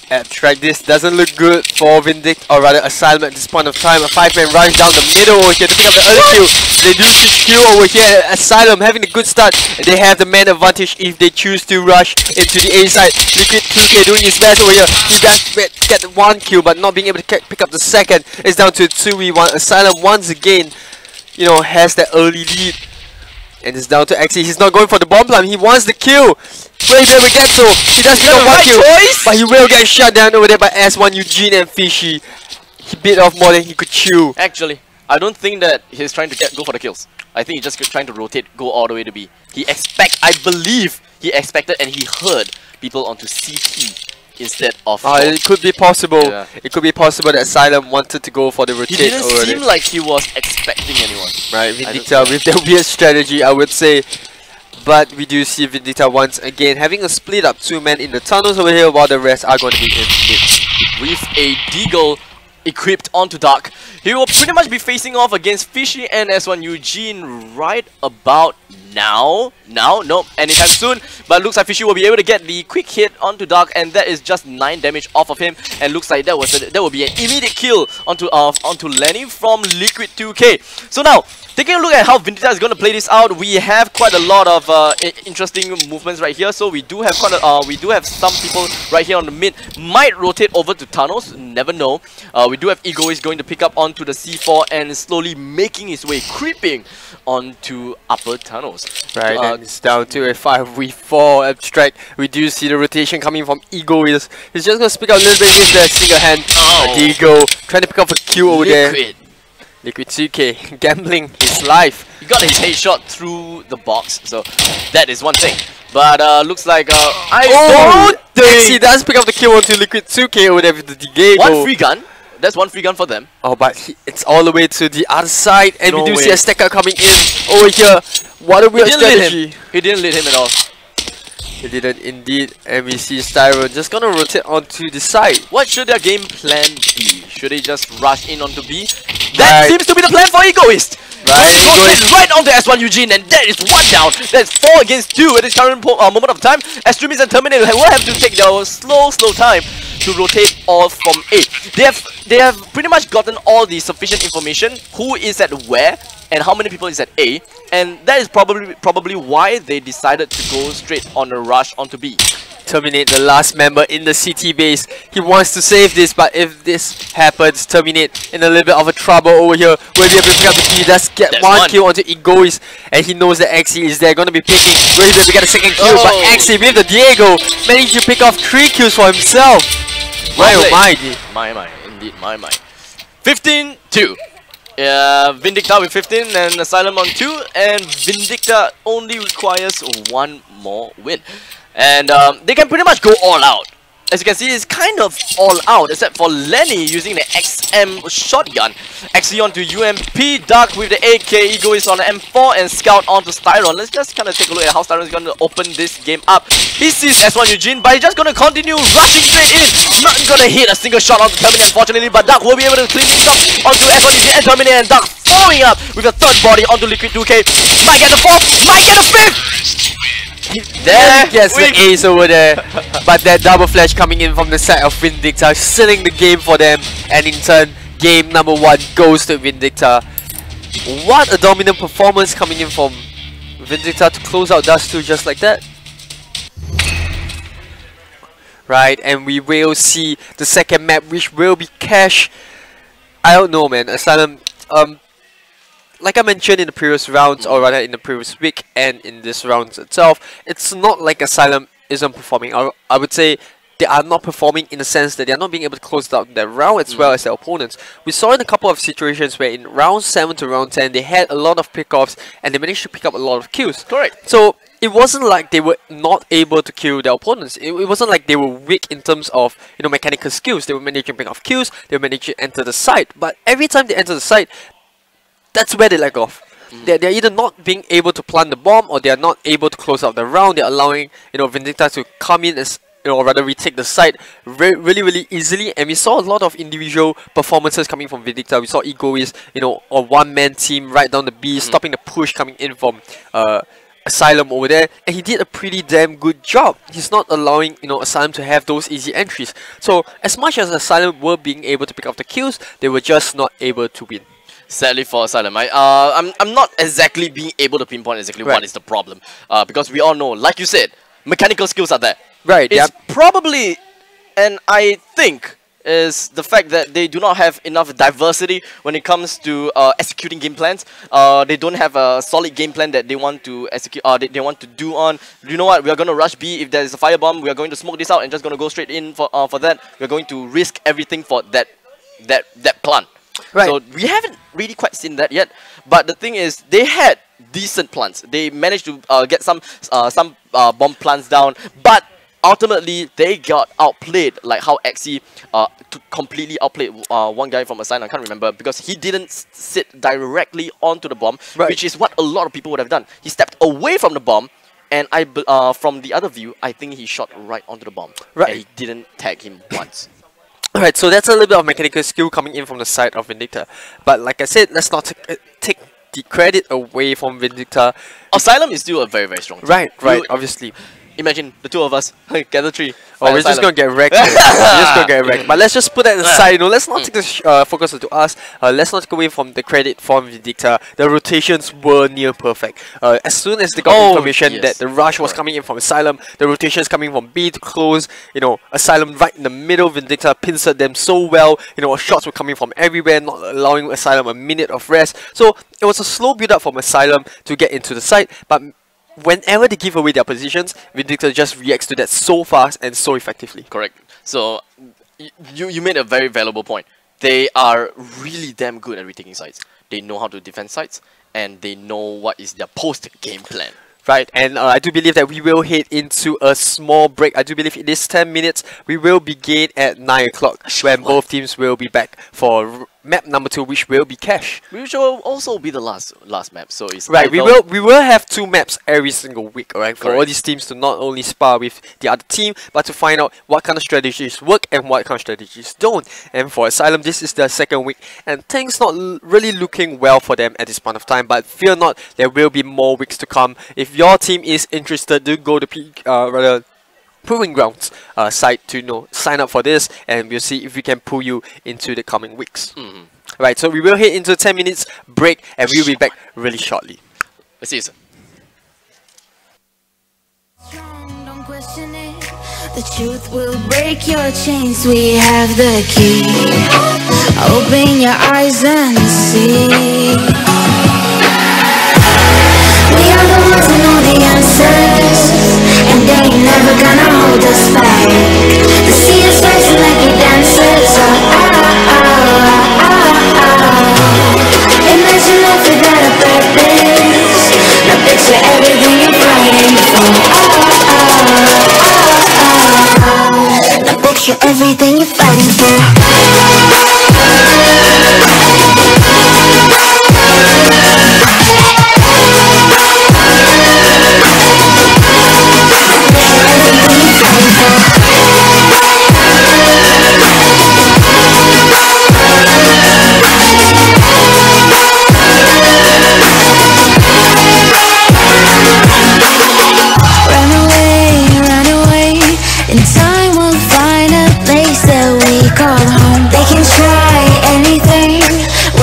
Abstract, this doesn't look good for Vindicta, or rather Asylum at this point of time. A 5-man rush down the middle over here to pick up the early kill. They do see kill over here. Asylum having a good start. They have the man advantage if they choose to rush into the A side. Liquid 2K doing his best over here. He does get 1 kill, but not being able to pick up the second. It's down to 2v1. Asylum once again, you know, has that early lead. And it's down to Axie. He's not going for the bomb plant. He wants the kill. Will he be able to get so? He does get 1 kill. But he will get shut down over there by S1, Eugene, and Fishy. He bit off more than he could chew. Actually, I don't think that he's trying to go for the kills. I think he's just trying to rotate, go all the way to B. I believe he expected and he heard people onto CT instead of it could be possible. Yeah. It could be possible that Asylum wanted to go for the rotate. He didn't seem like he was expecting anyone. Right, Vindicta with their weird strategy, I would say. But we do see Vindicta once again having a split up 2 men in the tunnels over here, while the rest are going to be in mid. With a Deagle equipped onto Dark, he will pretty much be facing off against Fishy and S1 Eugene right about now. No, anytime soon. But looks like Fishy will be able to get the quick hit onto Dark, and that is just 9 damage off of him. And looks like that will be an immediate kill onto Lenny from Liquid 2K. So now, taking a look at how Vindicta is going to play this out, we have quite a lot of interesting movements right here. So we do have some people right here on the mid might rotate over to tunnels. Never know. We do have Egoist going to pick up onto the C4 and slowly making his way, creeping onto upper tunnels. Right, and it's down to a 5v4 Abstract. We do see the rotation coming from Egoist. He's just going to speak out a little bit with the single hand. Diego trying to pick up a Q over there. Liquid 2K gambling his life. He got his headshot through the box, so that is one thing. But looks like I don't think he does pick up the kill onto Liquid 2K over there with the Diego. 1 free gun. That's 1 free gun for them. Oh, but it's all the way to the other side, and we do see a stacker coming in over here. What a weird strategy. He didn't lead him at all. He didn't indeed, and we see Styron just gonna rotate onto the side. What should their game plan be? Should they just rush in onto B? That seems to be the plan for Egoist. Right onto S1 Eugene, and that is 1 down. That's 4 against 2 at this current moment of time. Extremists and Terminator will have to take their slow time to rotate all from A. They have pretty much gotten all the sufficient information, who is at where and how many people is at A, and that is probably why they decided to go straight on a rush onto B. Terminate, the last member in the CT base. He wants to save this, but if this happens, Terminate in a little bit of a trouble over here. Will be able to pick up the key. Does get 1 kill onto Egoist, and he knows that Axie is there, gonna be picking. Will he be able to get a 2nd kill? But Axie with the Diego managed to pick off 3 kills for himself. My oh my. My, indeed, my. 15-2. Vindicta with 15 and Axylum on 2, and Vindicta only requires one more win. And they can pretty much go all out. As you can see, it's kind of all out, except for Lenny using the XM shotgun. Axion to UMP, Dark with the AK, Ego is on the M4, and Scout onto Styron. Let's just kind of take a look at how Styron is going to open this game up. He sees S1 Eugene, but he's just going to continue rushing straight in. Not going to hit a single shot onto Terminator, unfortunately, but Dark will be able to clean things up onto S1 Eugene and Terminator, and Dark following up with a third body onto Liquid 2K. Might get the fourth, might get the fifth! There gets the ace over there, but that double flash coming in from the side of Vindicta, sealing the game for them, and in turn, game number 1 goes to Vindicta. What a dominant performance coming in from Vindicta to close out Dust 2 just like that. Right, and we will see the second map, which will be Cash. I don't know, man. Axylum, like I mentioned in the previous rounds, or rather in the previous week and in this round itself, it's not like Axylum isn't performing. I would say they are not performing in the sense that they are not being able to close out their round as well as their opponents. We saw in a couple of situations where in round 7 to round 10, they had a lot of pickoffs and they managed to pick up a lot of kills. Correct. So it wasn't like they were not able to kill their opponents. It wasn't like they were weak in terms of, you know, mechanical skills. They were managing to pick off kills, they were managing to enter the site. But every time they enter the site, that's where they lack off. They're either not being able to plant the bomb, or they are not able to close out the round. They're allowing, you know, Vindicta to come in as, you know, or rather retake the site really easily. And we saw a lot of individual performances coming from Vindicta. We saw Egoist, you know, a one-man team right down the B, stopping the push coming in from Axylum over there, and he did a pretty damn good job. He's not allowing, you know, Axylum to have those easy entries. So as much as Axylum were being able to pick up the kills, they were just not able to win. Sadly for Axylum, I'm not exactly being able to pinpoint exactly what is the problem. Because we all know, like you said, mechanical skills are there. Right. It's probably, and I think, is the fact that they do not have enough diversity when it comes to executing game plans. They don't have a solid game plan that they want to execute. They want to do on. You know what? We are going to rush B. If there is a firebomb, we are going to smoke this out and just going to go straight in for that. We are going to risk everything for that plan. Right. So we haven't really quite seen that yet. But the thing is, they had decent plans. They managed to get some bomb plans down, but ultimately they got outplayed, like how Axie completely outplayed one guy from a sign, I can't remember, because he didn't sit directly onto the bomb, which is what a lot of people would have done. He stepped away from the bomb, and from the other view, I think he shot right onto the bomb. Right. And he didn't tag him once. Alright, so that's a little bit of mechanical skill coming in from the side of Vindicta. But like I said, let's not take the credit away from Vindicta. Axylum is still a very, very strong team. Right, obviously. Imagine the two of us, gather 3. Oh, we're just gonna get wrecked. We're just gonna get wrecked. But let's just put that aside, you know, let's not take the focus to us. Let's not take away from the credit from Vindicta. The rotations were near perfect. As soon as they got information that the rush was coming in from Axylum, the rotations coming from B to close, you know, Axylum right in the middle, Vindicta pincered them so well. You know, shots were coming from everywhere, not allowing Axylum a minute of rest. So it was a slow build up from Axylum to get into the site, but whenever they give away their positions, Vindicta just reacts to that so fast and so effectively. Correct. So, you made a very valuable point. They are really damn good at retaking sites. They know how to defend sites, and they know what is their post-game plan. Right, and I do believe that we will head into a small break. I do believe it is 10 minutes. We will begin at 9 o'clock when both teams will be back for map number 2, which will be Cash. Which will also be the last map. So it's right. We will have 2 maps every single week. Alright, for all these teams to not only spar with the other team, but to find out what kind of strategies work and what kind of strategies don't. And for Axylum, this is the second week, and things not really looking well for them at this point of time. But fear not, there will be more weeks to come. If your team is interested, do go to Proving Grounds site to sign up for this, and we'll see if we can pull you into the coming weeks. Right, so we will head into a 10 minutes break, and we'll be back really shortly. Let's see you soon. Don't question it. The truth will break your chains. We have the key. Open your eyes and see. We are the ones who know the answers, and they ain't never gonna hold us back. The sea is rising like we dancers. picture everything you're fighting for.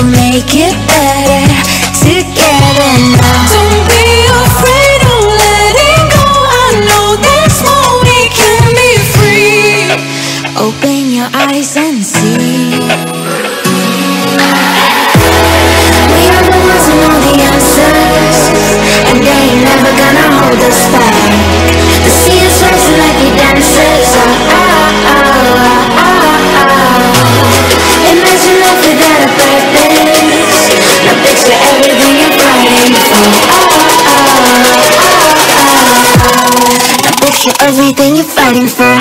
Make it better together now. Don't be afraid of letting go. I know there's more. We can be free. Open your eyes and see. We are the ones who know the answers, and they ain't never gonna hold us back. The sea is rising like we dancers. Imagine life without a purpose. Now picture everything you're fighting for. Now picture everything you're fighting for.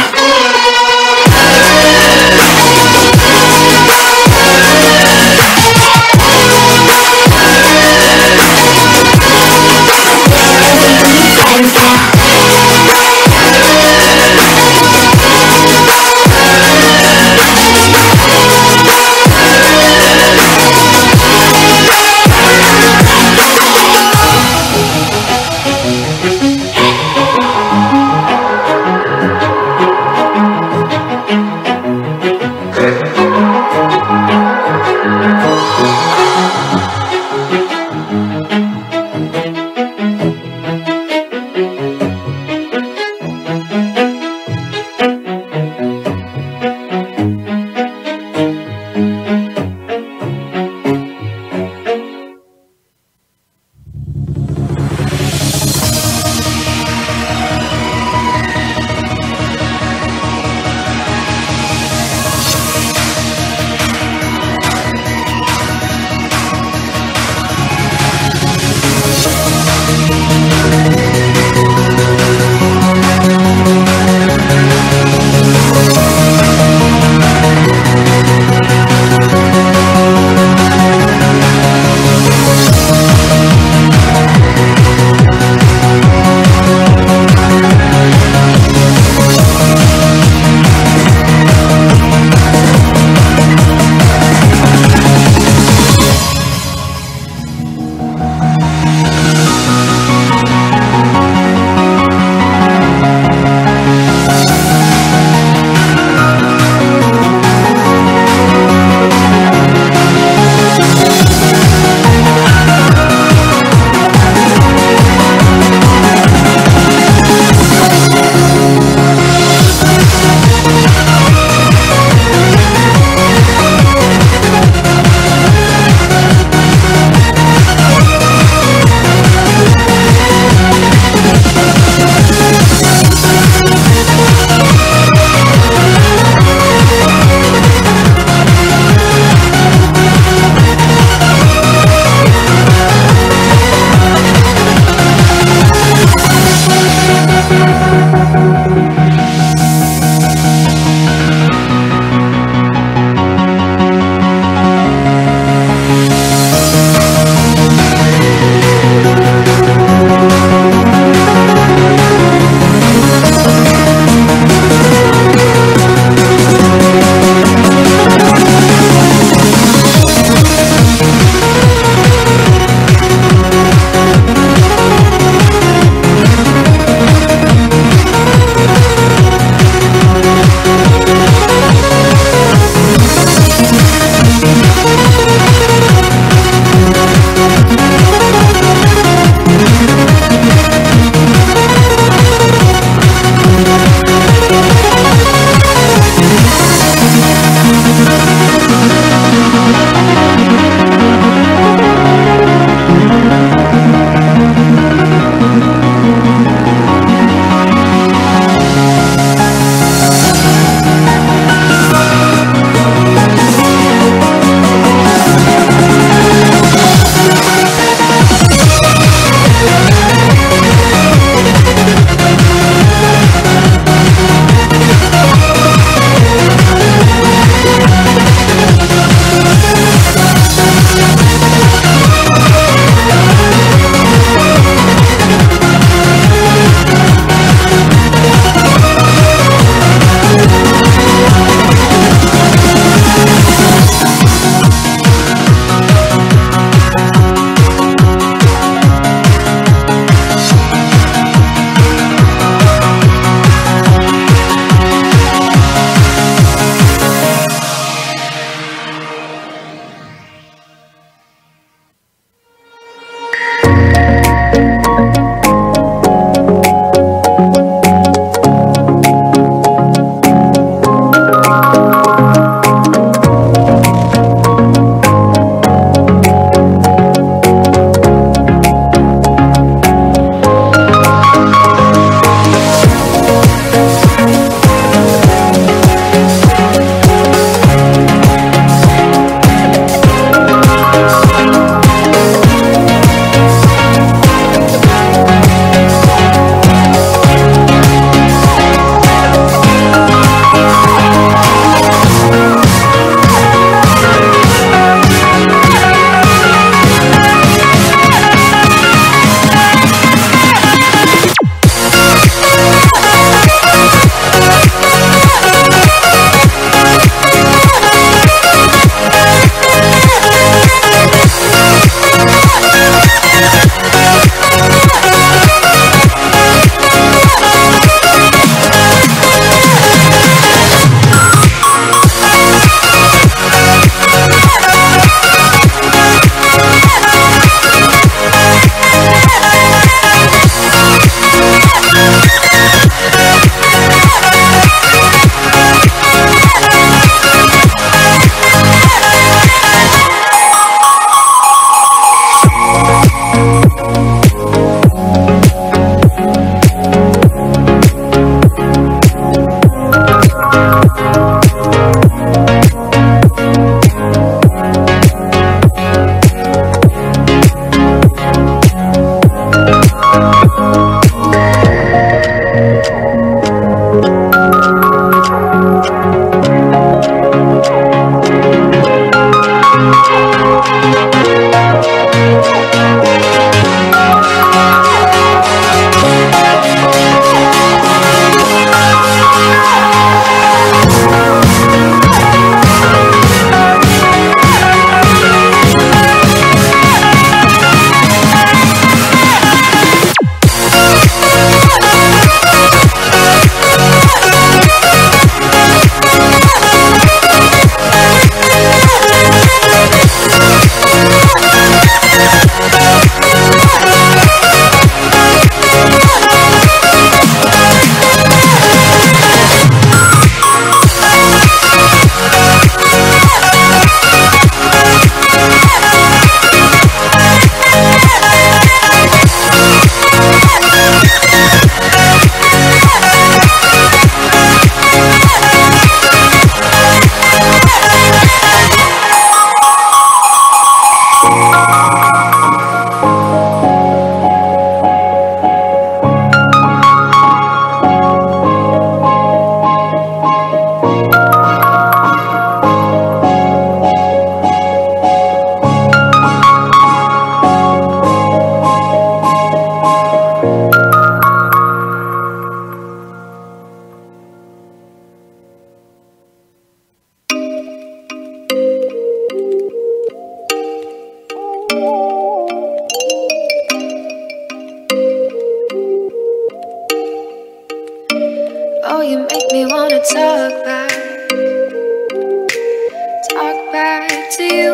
to you.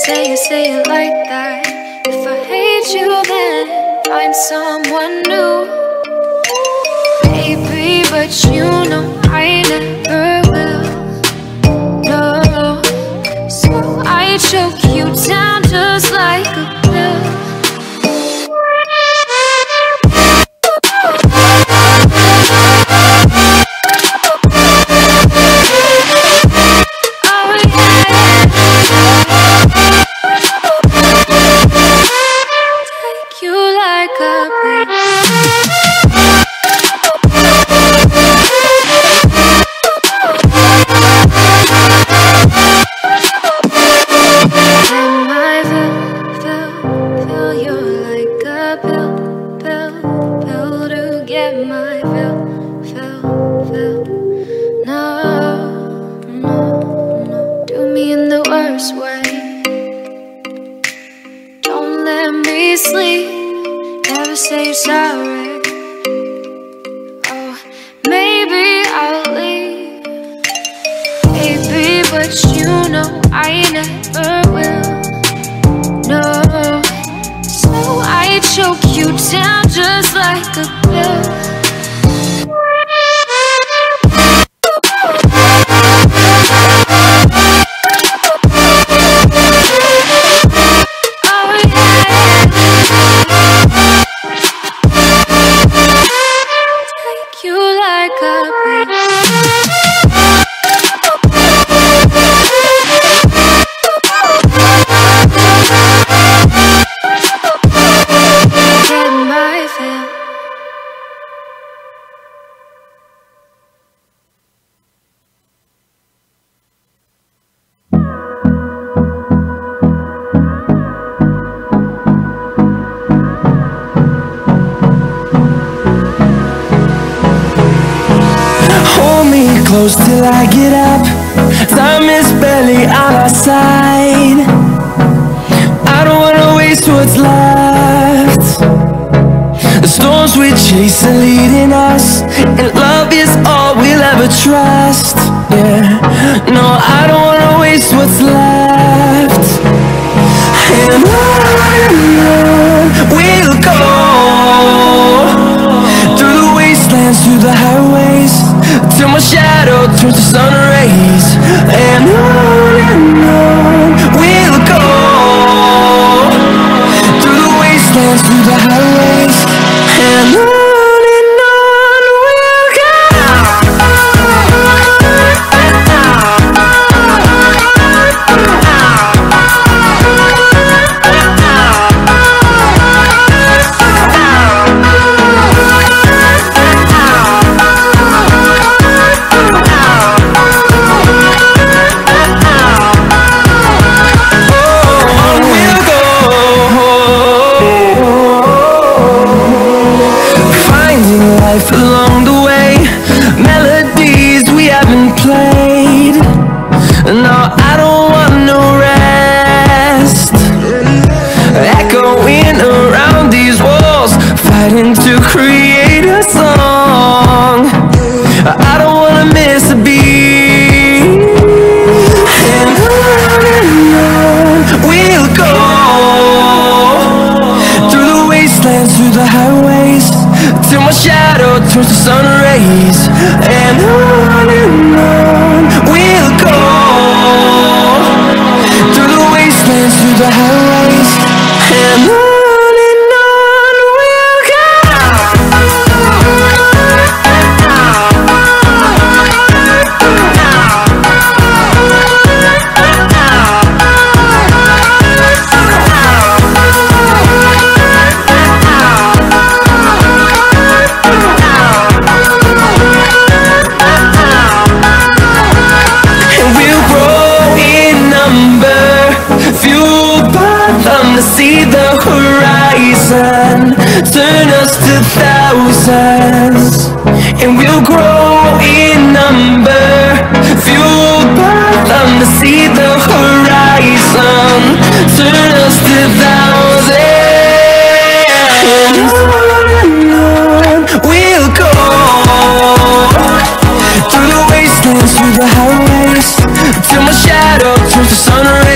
Say it like that. If I hate you, then find someone new. Baby, but you know I never will. No, so I choke you down just like a pill. Close till I get up. Time is barely on our side. I don't wanna waste what's left. The storms we chase are leading us, and love is all we'll ever trust. Yeah, no, I don't wanna waste what's left. And on we'll go, through the wastelands, through the highways, till my shadow turns to sun rays. And on we'll go, through the wastelands, through the highways. And on we'll go. Along the way, melodies we haven't played. No, I don't want no rest. Echoing around these walls, fighting to create a song. I don't wanna miss a beat. And on we'll go, through the wastelands, through the highways, till my shadow turns to sun rays. And on we'll go, through the wastelands, through the highways. And on we'll go. See the horizon, turn us to thousands, and we'll grow in number, fueled by them. To see the horizon, turn us to thousands, and on we'll go, through the wastelands, through the highways, till my shadow turns to sun rays.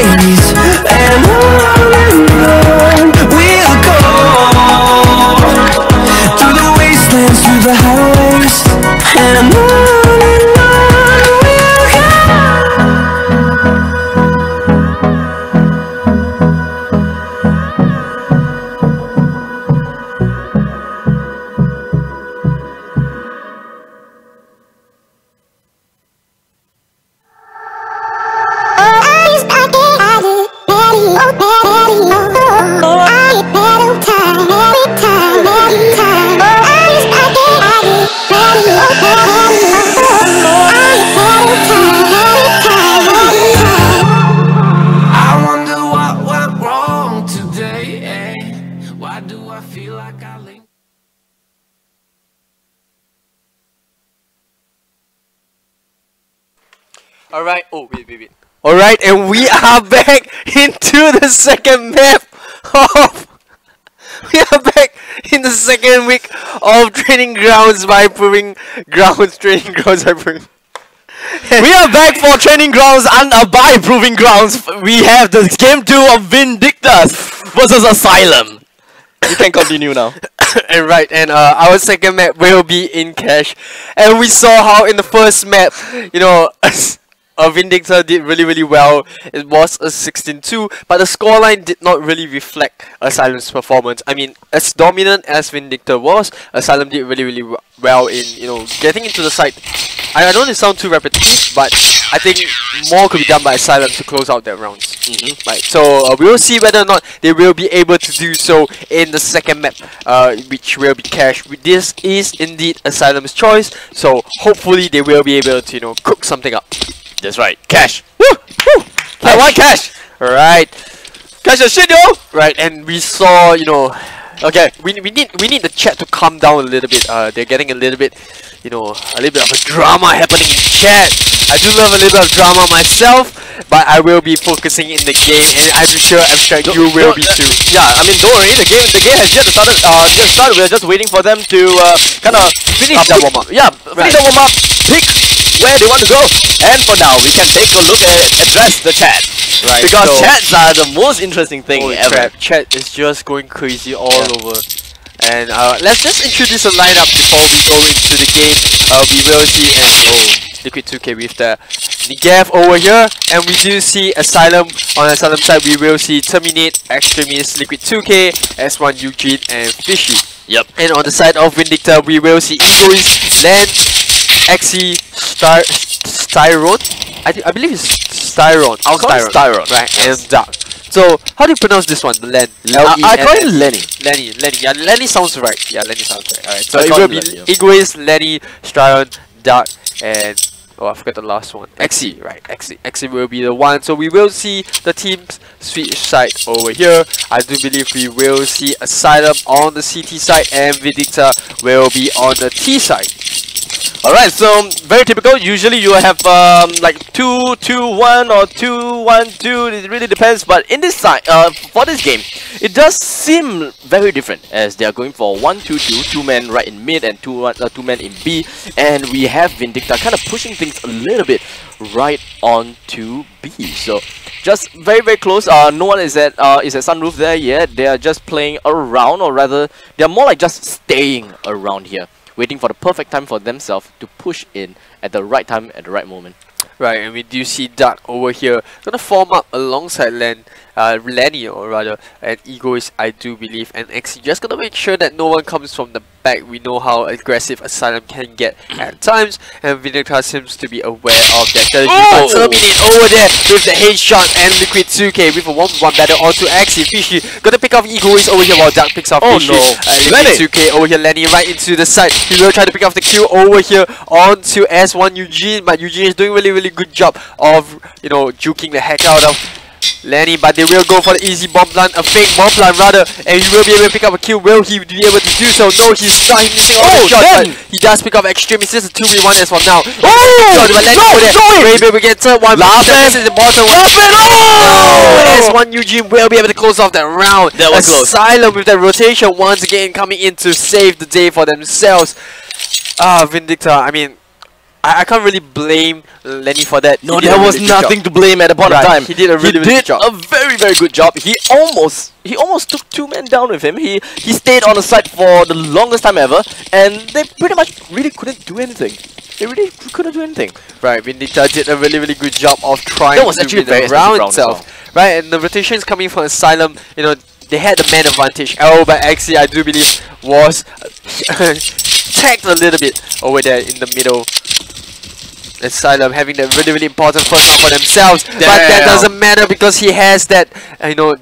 I wonder what went wrong today, eh? Why do I feel like I linked? Alright, oh wait. Alright, and we are back into the second map of... We are back in the second week of Training Grounds by Proving Grounds. Training Grounds by Proving... We are back for Training Grounds and by Proving Grounds. We have the game 2 of Vindicta versus Axylum. You can continue now. And right, and our second map will be in cash. And we saw how in the first map, you know, Vindicta did really well. It was a 16-2, but the scoreline did not really reflect Axylum's performance. I mean, as dominant as Vindicta was, Axylum did really well in, you know, getting into the side. I don't want to sound too repetitive, but I think more could be done by Axylum to close out their rounds. Right, so we will see whether or not they will be able to do so in the second map, which will be cash. This is indeed Axylum's choice, so hopefully they will be able to, you know, cook something up. That's right. Cash. Woo! Woo! I want cash. Right. Cash your shit, yo. Right, and we saw, you know, okay, we need the chat to calm down a little bit. They're getting a little bit, you know, a little bit of a drama happening in chat. I do love a little bit of drama myself, but I will be focusing in the game, and I'm sure you will be too. Yeah, I mean, don't worry. The game has just started. We're just waiting for them to kind of Finish the warm up. Yeah, finish the warm up. Pick where they want to go, and for now we can take a look at address the chat. Right. Because so chats are the most interesting thing ever. Chat is just going crazy all over. And let's just introduce a lineup before we go into the game. We will see Liquid 2K with the Gav over here, and we do see Axylum. On Axylum side, we will see Terminate, Extremist, Liquid 2K, S1 Eugene, and Fishy. Yep. And on the side of Vindicta, we will see Egoist, Land, Axie, Styron. I believe it's Styron. I'll call it Styron. Right, and Dark. So, how do you pronounce this one? Len. I call it Lenny. Lenny. Yeah, Lenny sounds right. Yeah, Lenny sounds right. Alright, so I it call will it be Lenny, yeah. Egoist, Lenny, Styron, Dark, and oh, I forgot the last one. Axie, right? Axie will be the one. So we will see the teams switch side over here. I do believe we will see Axylum on the CT side, and Vindicta will be on the T side. Alright, so very typical. Usually you have like 2-2-1 or 2-1-2. It really depends. But in this side, for this game, it does seem very different as they are going for 1-2-2, 2 men right in mid and 2 men in B, and we have Vindicta kind of pushing things a little bit right onto B. So just very close. No one is at Sunroof there yet. They are just playing around, or rather, they are more like just staying around here, waiting for the perfect time for themselves to push in at the right time, at the right moment. Right, and we do see Dark over here gonna form up alongside Lenny, or rather, and Egoist, I do believe, and Axie just gonna make sure that no one comes from the back. We know how aggressive Axylum can get at times, and Vindicta seems to be aware of that strategy. But Terminate over there with the headshot, and Liquid 2K with a 1v1 battle onto Axie. Fishy gonna pick off Egoist over here while Dark picks off Fishy. Liquid 2K over here, Lenny right into the side. He will try to pick off the kill over here onto S1 Eugene, but Eugene is doing really good job of, you know, juking the heck out of Lenny, but they will go for the easy bomb plant, a fake bomb plant rather, and he will be able to pick up a kill. Will he be able to do so? No, he's not. He's missing all the shots, but he does pick up Extremist. This is a 2v1 as for now. Maybe we get third one. This is the bottom one. S1 Eugene will be able to close off that round. That was close. Axylum with that rotation once again coming in to save the day for themselves. Vindicta, I mean, I can't really blame Lenny for that. No, there was nothing to blame at the point of time. He did a really good job. A very good job. He almost took 2 men down with him. He stayed on the side for the longest time ever, and they pretty much really couldn't do anything. They really couldn't do anything. Right, Vindicta did a really good job of trying that was to actually win the round itself. Right, and the rotations coming from Axylum, you know, they had the man advantage. But Axie, I do believe, was tagged a little bit over there in the middle. Asylum having that really important first round for themselves, but that doesn't matter because he has that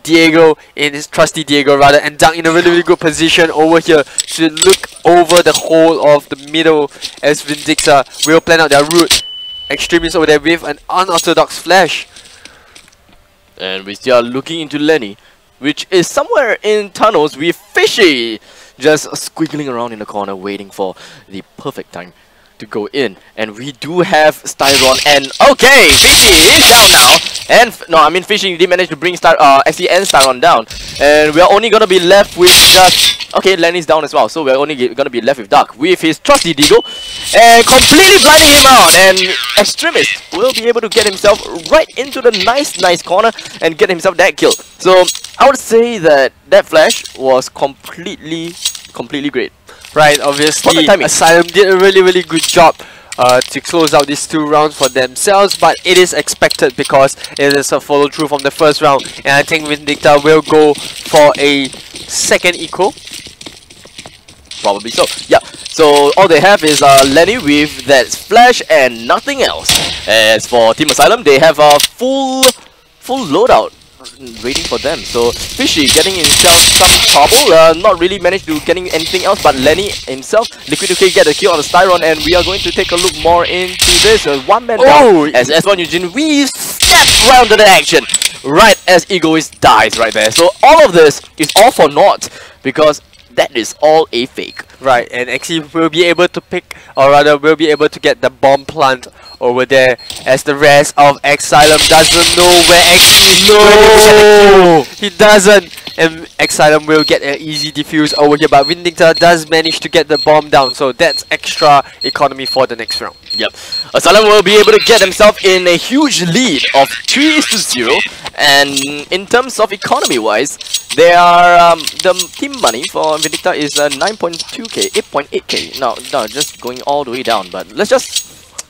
Diego in his trusty Diego rather, and Dunk in a really good position over here to look over the whole of the middle as Vindicta will plan out their route. Extremists over there with an unorthodox flash. And we still are looking into Lenny, which is somewhere in tunnels with Fishy just squiggling around in the corner waiting for the perfect time to go in. And we do have Styron and okay, Fishy is down now. And no, I mean Fishy did manage to bring XE and Styron down. And we are only gonna be left with just okay, Lenny's down as well. So we're only gonna be left with Dark with his trusty Deagle and completely blinding him out. And Extremist will be able to get himself right into the nice corner and get himself that kill. So I would say that that flash was completely great. Right, obviously Asylum did a really good job to close out these 2 rounds for themselves, but it is expected because it is a follow through from the first round, and I think Vindicta will go for a second eco. Probably so. Yeah. So all they have is Lenny with that flash and nothing else. As for Team Asylum, they have a full loadout waiting for them. So Fishy getting himself some trouble, not really managed to getting anything else, but Lenny himself, Liquid 2K get a kill on the Styron, and we are going to take a look more into this. One man down as S1 Eugene weaves steps round to the action right as Egoist dies right there. So all of this is all for naught because that is all a fake. Right, and XE will be able to pick, or rather will be able to get the bomb plant over there as the rest of Axylum doesn't know where XE No! He doesn't, and Axylum will get an easy defuse over here, but Vindicta does manage to get the bomb down, so that's extra economy for the next round. Yep, Asylum will be able to get himself in a huge lead of 3-0, and in terms of economy wise, they are the team money for Vindicta is 9.2k, 8.8k. No, just going all the way down. But let's just,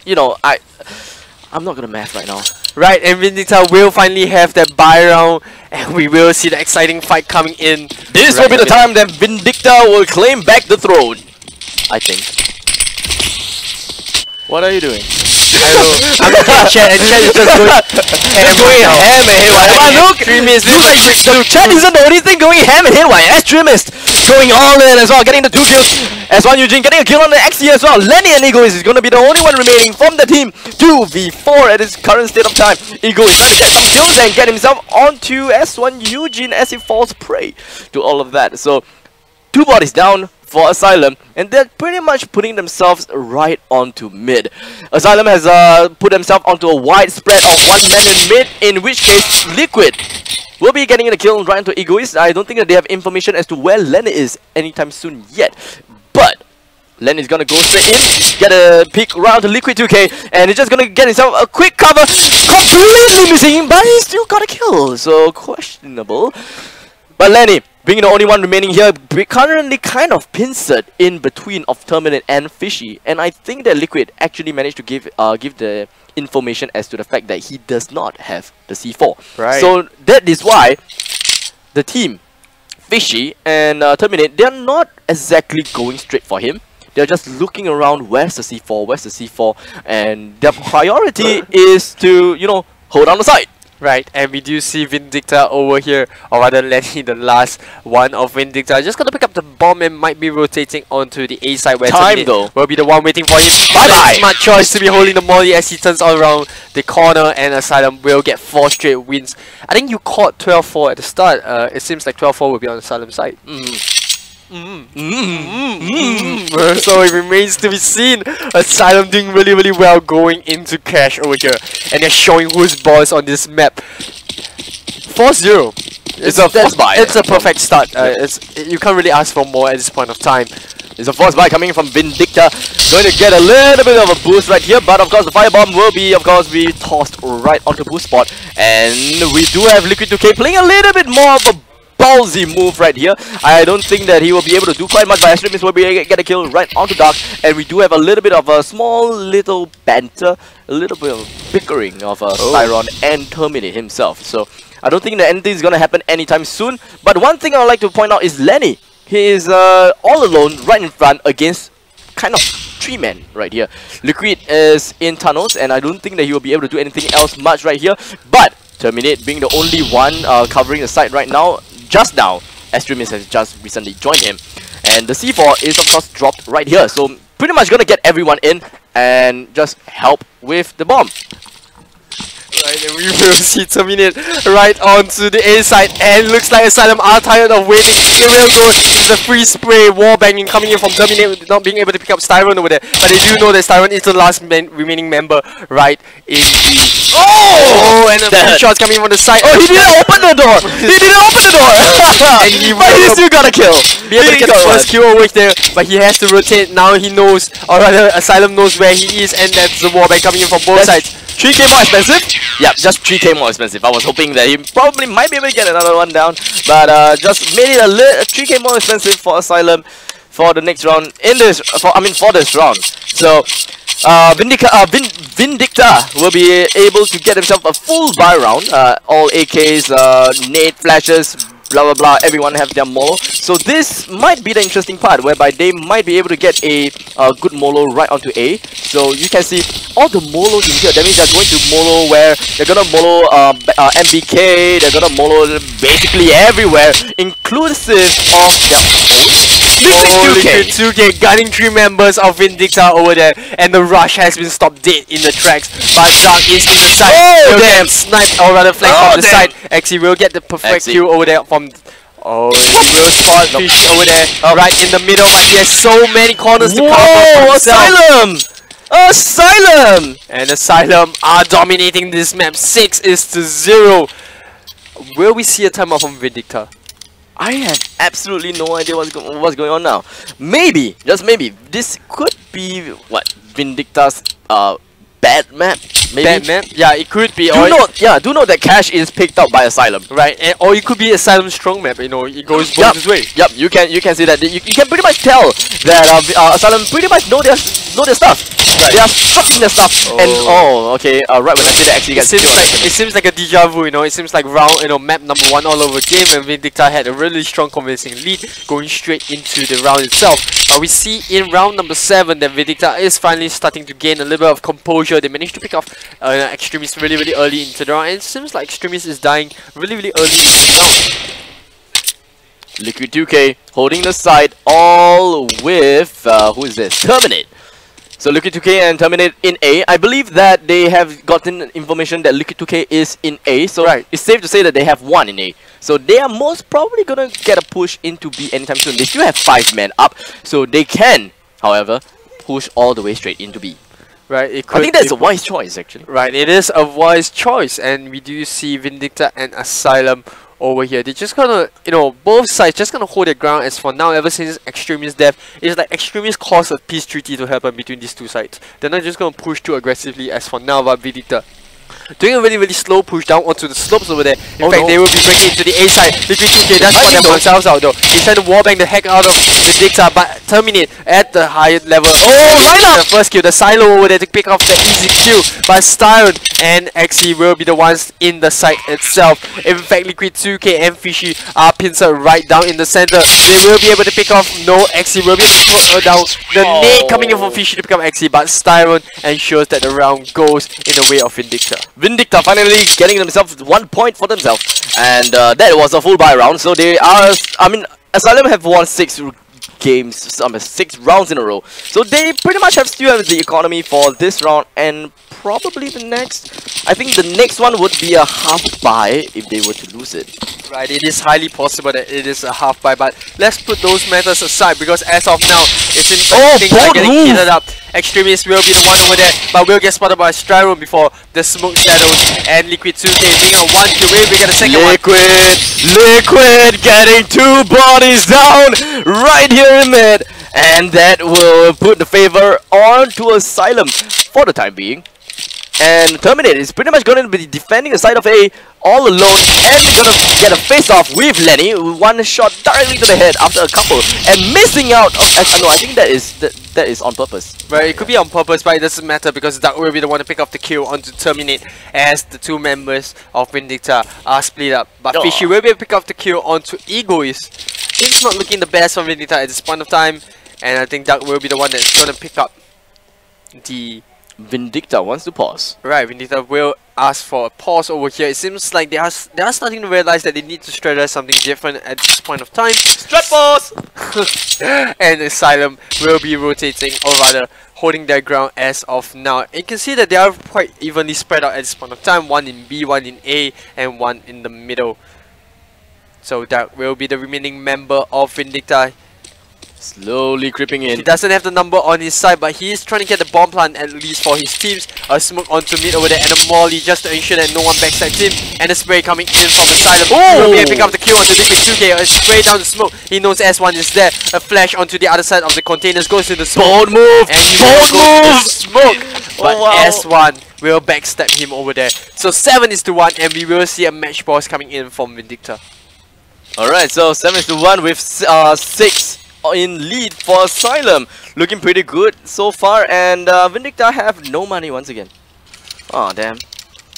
I'm not gonna math right now. Right, and Vindicta will finally have that buy round, and we will see the exciting fight coming in. This will be the time that Vindicta will claim back the throne, I think. What are you doing? I'm looking at chat, and chat is just going ham and haywire. Look, the chat isn't the only thing going ham and haywire. Extremist going all in as well, getting the 2 kills. S1 Eugene getting a kill on the XE as well. Lenny and Ego is going to be the only one remaining from the team. 2v4 at his current state of time. Ego is trying to get some kills and get himself onto S1 Eugene as he falls prey to all of that. So 2 bodies down for Asylum, and they're pretty much putting themselves right onto mid. Asylum has put themselves onto a wide spread of 1 man in mid, in which case Liquid will be getting the kill right into Egoist. I don't think that they have information as to where Len is anytime soon yet, but Len is gonna go straight in, get a peek around to Liquid 2K, and he's just gonna get himself a quick cover, completely missing, but he still got a kill, so questionable. But Lenny, being the only one remaining here, currently kind of pincered in between of Terminate and Fishy, and I think that Liquid actually managed to give the information as to the fact that he does not have the C4. Right. So that is why the team, Fishy and Terminate, they are not exactly going straight for him. They're just looking around, where's the C4, and their priority is to, hold on the side. Right, and we do see Vindicta over here, or rather Lenny, the last one of Vindicta, just gonna pick up the bomb and might be rotating onto the A side where Time though will be the one waiting for him. Bye-bye! Smart choice to be holding the molly as he turns all around the corner, and Asylum will get 4 straight wins. I think you caught 12-4 at the start. It seems like 12-4 will be on Asylum's side. So it remains to be seen. Asylum doing really well going into Cash over here, and they're showing whose ball is on this map. 4-0. It's a perfect start. You can't really ask for more at this point of time. It's a force buy coming from Vindicta, going to get a little bit of a boost right here, but of course the firebomb will be tossed right onto boost spot, and we do have Liquid 2K playing a little bit more of a ballsy move right here. I don't think that he will be able to do quite much, but Extremist will be able to get a kill right onto Dark, and we do have a little bit of a small little banter, a little bit of bickering of Styron and Terminate himself. So I don't think that anything is going to happen anytime soon, but one thing I would like to point out is Lenny. He is all alone right in front against kind of 3 men right here. Liquid is in tunnels, and I don't think that he will be able to do anything else much right here. But Terminate being the only one covering the site right now. Just now, Extremis has just recently joined him, and the C4 is of course dropped right here. So pretty much gonna get everyone in and just help with the bomb. Right, and we will see Terminate right onto the A side, and looks like Asylum are tired of waiting. The real goal is the free spray wall banging coming in from Terminate, not being able to pick up Styron over there. But they do know that Styron is the last remaining member right in the... Oh! And a few shots coming from the side. Oh, he didn't open the door! He didn't open the door! But he still got a kill! Be able to get the first kill over there, but he has to rotate. Now he knows, or rather Asylum knows where he is, and that's the wall bang coming in from both sides. 3k more expensive? Yeah, just 3k more expensive. I was hoping that he probably might be able to get another one down, but just made it a 3k more expensive for Asylum for the next round in this, for this round. So Vindicta will be able to get himself a full buy round. All AKs, nade flashes, blah blah blah, everyone have their molo. So this might be the interesting part, whereby they might be able to get a good molo right onto A. So you can see all the molos in here. That means they're going to molo where they're gonna molo MBK, they're gonna molo basically everywhere, inclusive of their Liquid 2K gunning 3 members of Vindicta over there, and the rush has been stopped dead in the tracks. But Dark is in the side. Oh damn! Sniped, or rather flanked from the side. Axie will get the perfect kill over there from... Oh, he will spot Fish over there, right in the middle, but he has so many corners to cover. Asylum! Asylum! And Asylum are dominating this map. 6-0. Will we see a timeout from Vindicta? I have absolutely no idea what's going on now. Maybe, just maybe, this could be what Vindicta's bad map. Maybe? Bad map? Yeah, it could be. Do note that Cash is picked up by Asylum. Right, and, or it could be Asylum's strong map. You know, it goes both his way. Yep, you can see that. You can pretty much tell that Asylum pretty much know their stuff. Right. They are stuck in their stuff. And okay. Right when I say that, actually gets killed. It seems like a deja vu. You know, it seems like map number 1 all over again, when Vindicta had a really strong convincing lead going straight into the round itself. But we see in round number 7 that Vindicta is finally starting to gain a little bit of composure. They managed to pick off Extremis really early into the round, and it seems like Extremis is dying really early into the round. Liquid 2K holding the side all with who is this? Terminate. So Liquid 2K and Terminate in A. I believe that they have gotten information that Liquid 2K is in A, so it's safe to say that they have 1 in A. So they are most probably gonna get a push into B anytime soon. They still have 5 men up, so they can, however, push all the way straight into B. Right, I think that's a wise choice actually. Right, it is a wise choice, and we do see Vindicta and Asylum over here. They're just gonna, both sides just gonna hold their ground as for now. Ever since Extremis' death, it's like Extremis caused a peace treaty to happen between these two sides. They're not just gonna push too aggressively as for now, but Vindicta doing a really slow push down onto the slopes over there. In fact, they will be breaking into the A side. Liquid 2K does spot themselves out though. He's trying to wallbang the heck out of Vindicta, but Terminate at the higher level. The first kill, the silo over there to pick off the easy kill. But Styron and Axie will be the ones in the site itself. In fact, Liquid 2K and Fishy are pincered right down in the center. They will be able to pick off. No, Axie will be able to put her down. The nade coming in from Fishy to pick up Axie, but Styron ensures that the round goes in the way of Vindicta. Vindicta finally getting themselves 1 point for themselves, and that was a full buy round. So they are, Asylum have won 6 games, 6 rounds in a row. So they pretty much still have the economy for this round, and probably the next. I think the next one would be a half buy if they were to lose it. Right, it is highly possible that it is a half buy, but let's put those matters aside, because as of now, it seems like things are getting heated up. Extremis will be the one over there, but will get spotted by Styron before the smoke settles, and Liquid 2K being a 1 kill away. We get a second Liquid getting 2 bodies down right here in mid, and that will put the favor on to Asylum for the time being. And Terminate is pretty much going to be defending the side of A all alone, and they're going to get a face-off with Lenny. 1 shot directly to the head after a couple, and missing out of... no, I think that is on purpose. Right, it could be on purpose, but it doesn't matter because Duck will be the one to pick up the kill onto Terminate, as the 2 members of Vindicta are split up. But Fishy will be able to pick up the kill onto Egoist. Things not looking the best for Vindicta at this point of time, and I think Duck will be the one that's going to pick up the Vindicta wants to pause. right. Vindicta will ask for a pause over here. It seems like they are starting to realize that they need to strategize something different at this point of time. Strat pause! And Axylum will be rotating, or rather holding their ground as of now. You can see that they are quite evenly spread out at this point of time. One in B, one in A, and one in the middle. So that will be the remaining member of Vindicta. Slowly creeping He in. doesn't have the number on his side, but he is trying to get the bomb plant at least for his teams. A smoke onto mid over there and a molly just to ensure that no one backstabs him. And a spray coming in from Axylum. Will be able to pick up the kill onto Vindicta 2K. A spray down the smoke. He knows S1 is there. A flash onto the other side of the containers goes to the smoke. Bold move! And he Bold will go to the move! smoke. But Oh, wow. S1 will backstab him over there. So 7-1, and we will see a match boss coming in from Vindicta. Alright, so 7-1 with 6 in lead for Axylum. Looking pretty good so far, and Vindicta have no money once again. Oh damn.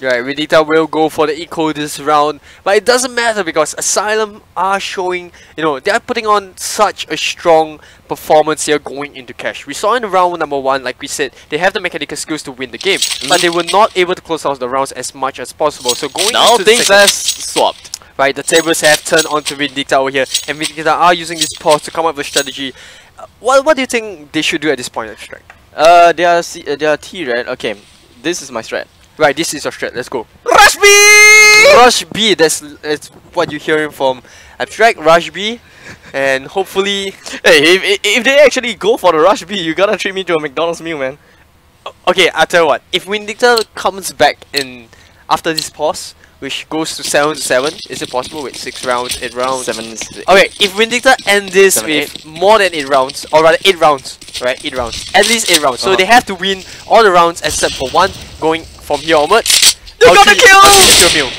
Right, Vindicta will go for the eco this round, but it doesn't matter because Axylum are showing, you know, they are putting on such a strong performance here going into cash. We saw in the round number 1, like we said, they have the mechanical skills to win the game, but they were not able to close out the rounds as much as possible. So going Now into the things second, have swapped. right, the tables have turned onto Vindicta over here, and Vindicta are using this pause to come up with strategy. What do you think they should do at this point of the strike? They are T, right? Okay, this is my strat. Right, this is your strat. Let's go. Rush B! Rush B. That's what you're hearing from Abstract. Rush B, and hopefully. Hey, if they actually go for the Rush B, you gotta treat me to a McDonald's meal, man. Okay, I'll tell you what. If Vindicta comes back in after this pause, which goes to 7-7, is it possible? Wait, 6 rounds, 8 rounds. 7. Okay, if Vindicta end this 7, with more than 8 rounds, or rather 8 rounds, right? 8 rounds. At least 8 rounds. So Uh-huh. they have to win all the rounds except for one, going from here onwards. They got the kill! Kill!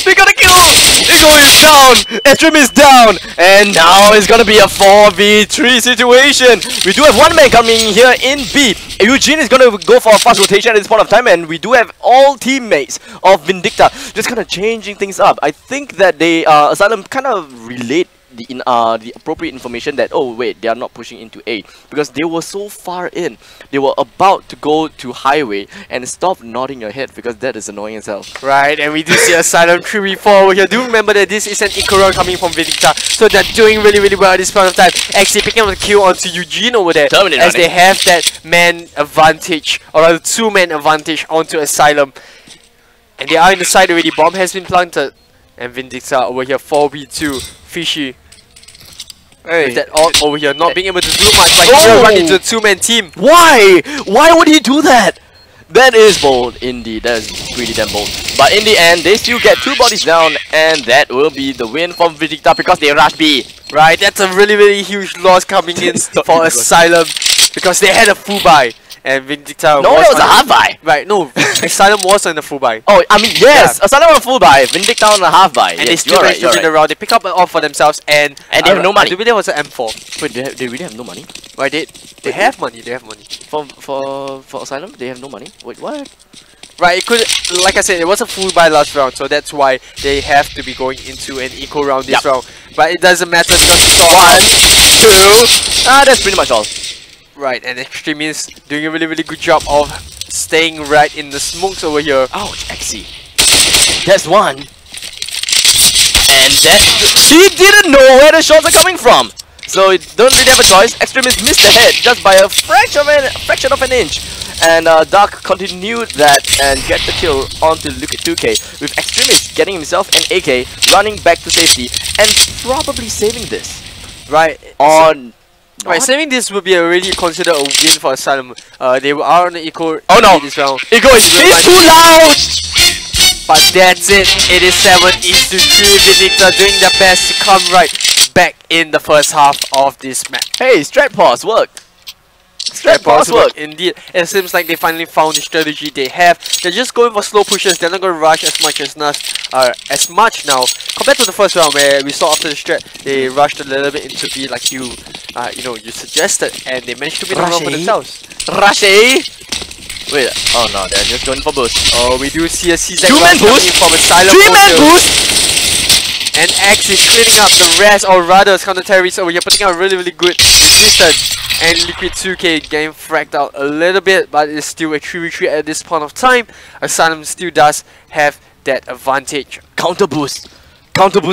They got a kill! Eagle is down! Estrim is down! And now it's gonna be a 4v3 situation! We do have one man coming here in B. Eugene is gonna go for a fast rotation at this point of time, and we do have all teammates of Vindicta just kind of changing things up. I think that they, Axylum kind of relate the appropriate information that, oh wait, they are not pushing into A, because they were so far in. They were about to go to highway, and stop nodding your head because that is annoying as hell. Right, and we do see Axylum 3v4 over here. Do remember that this is an eco round coming from Vindicta, so they're doing really well at this point of time. Actually picking up the kill onto Eugene over there, Terminate as running. they have that man advantage, or rather 2-man advantage onto Axylum. And they are in the side already. Bomb has been planted, and Vindicta over here 4v2. Fishy with that ult over here, not being able to do much, but he will run into a 2-man team. Why? Why would he do that? That is bold indeed. That is pretty damn bold. But in the end, they still get 2 bodies down, and that will be the win from Vindicta because they rush B. Right, that's a really huge loss coming in for Axylum, because they had a full buy. And Vindicta No, was it was a on half buy. Right, no, Axylum was on the full buy. Oh, I mean, yes, Axylum on a full buy, Vindicta on a half buy. And they Yes, still you're right, managed to you're win the right. round. They pick up an off for themselves, and they have no money. I believe there was an M4. Wait, they really have no money? Right, they have money, they have money. For Axylum, they have no money? Wait, what? Right, it could, like I said, it was a full buy last round, so that's why they have to be going into an eco round this round. But it doesn't matter because we saw 1, 2. That's pretty much all. Right, and Extremist doing a really good job of staying right in the smokes over here. Ouch, Axie. That's one. And that... He didn't know where the shots are coming from. So he don't really have a choice. Extremist missed the head just by a fraction of an inch. And Dark continued that and get the kill onto Luke 2K, with Extremist getting himself an AK, running back to safety, and probably saving this. Right, On... right, saving this would be already considered a win for Axylum. They are on the eco Oh no! this round. Ego is too loud! But that's it. It is 7-3. Vindicta doing their best to come right back in the first half of this match. Hey, strat pause worked. Strat pause worked. Indeed, it seems like they finally found the strategy they have. They're just going for slow pushes. They're not going to rush as much now compared to the first round where we saw after the strat they rushed a little bit into B like you suggested, and they managed to win the round for themselves. Rush A. Wait, oh no, they're just going for boost. Oh, we do see a CZ 2-man boost, from Axylum. 3-man boost. And X is cleaning up the rest, or rather, counter terrorists over here, putting out a really good missed. And Liquid 2K getting fragged out a little bit, but it's still a 3v3 at this point of time. Axylum still does have that advantage. Counter boost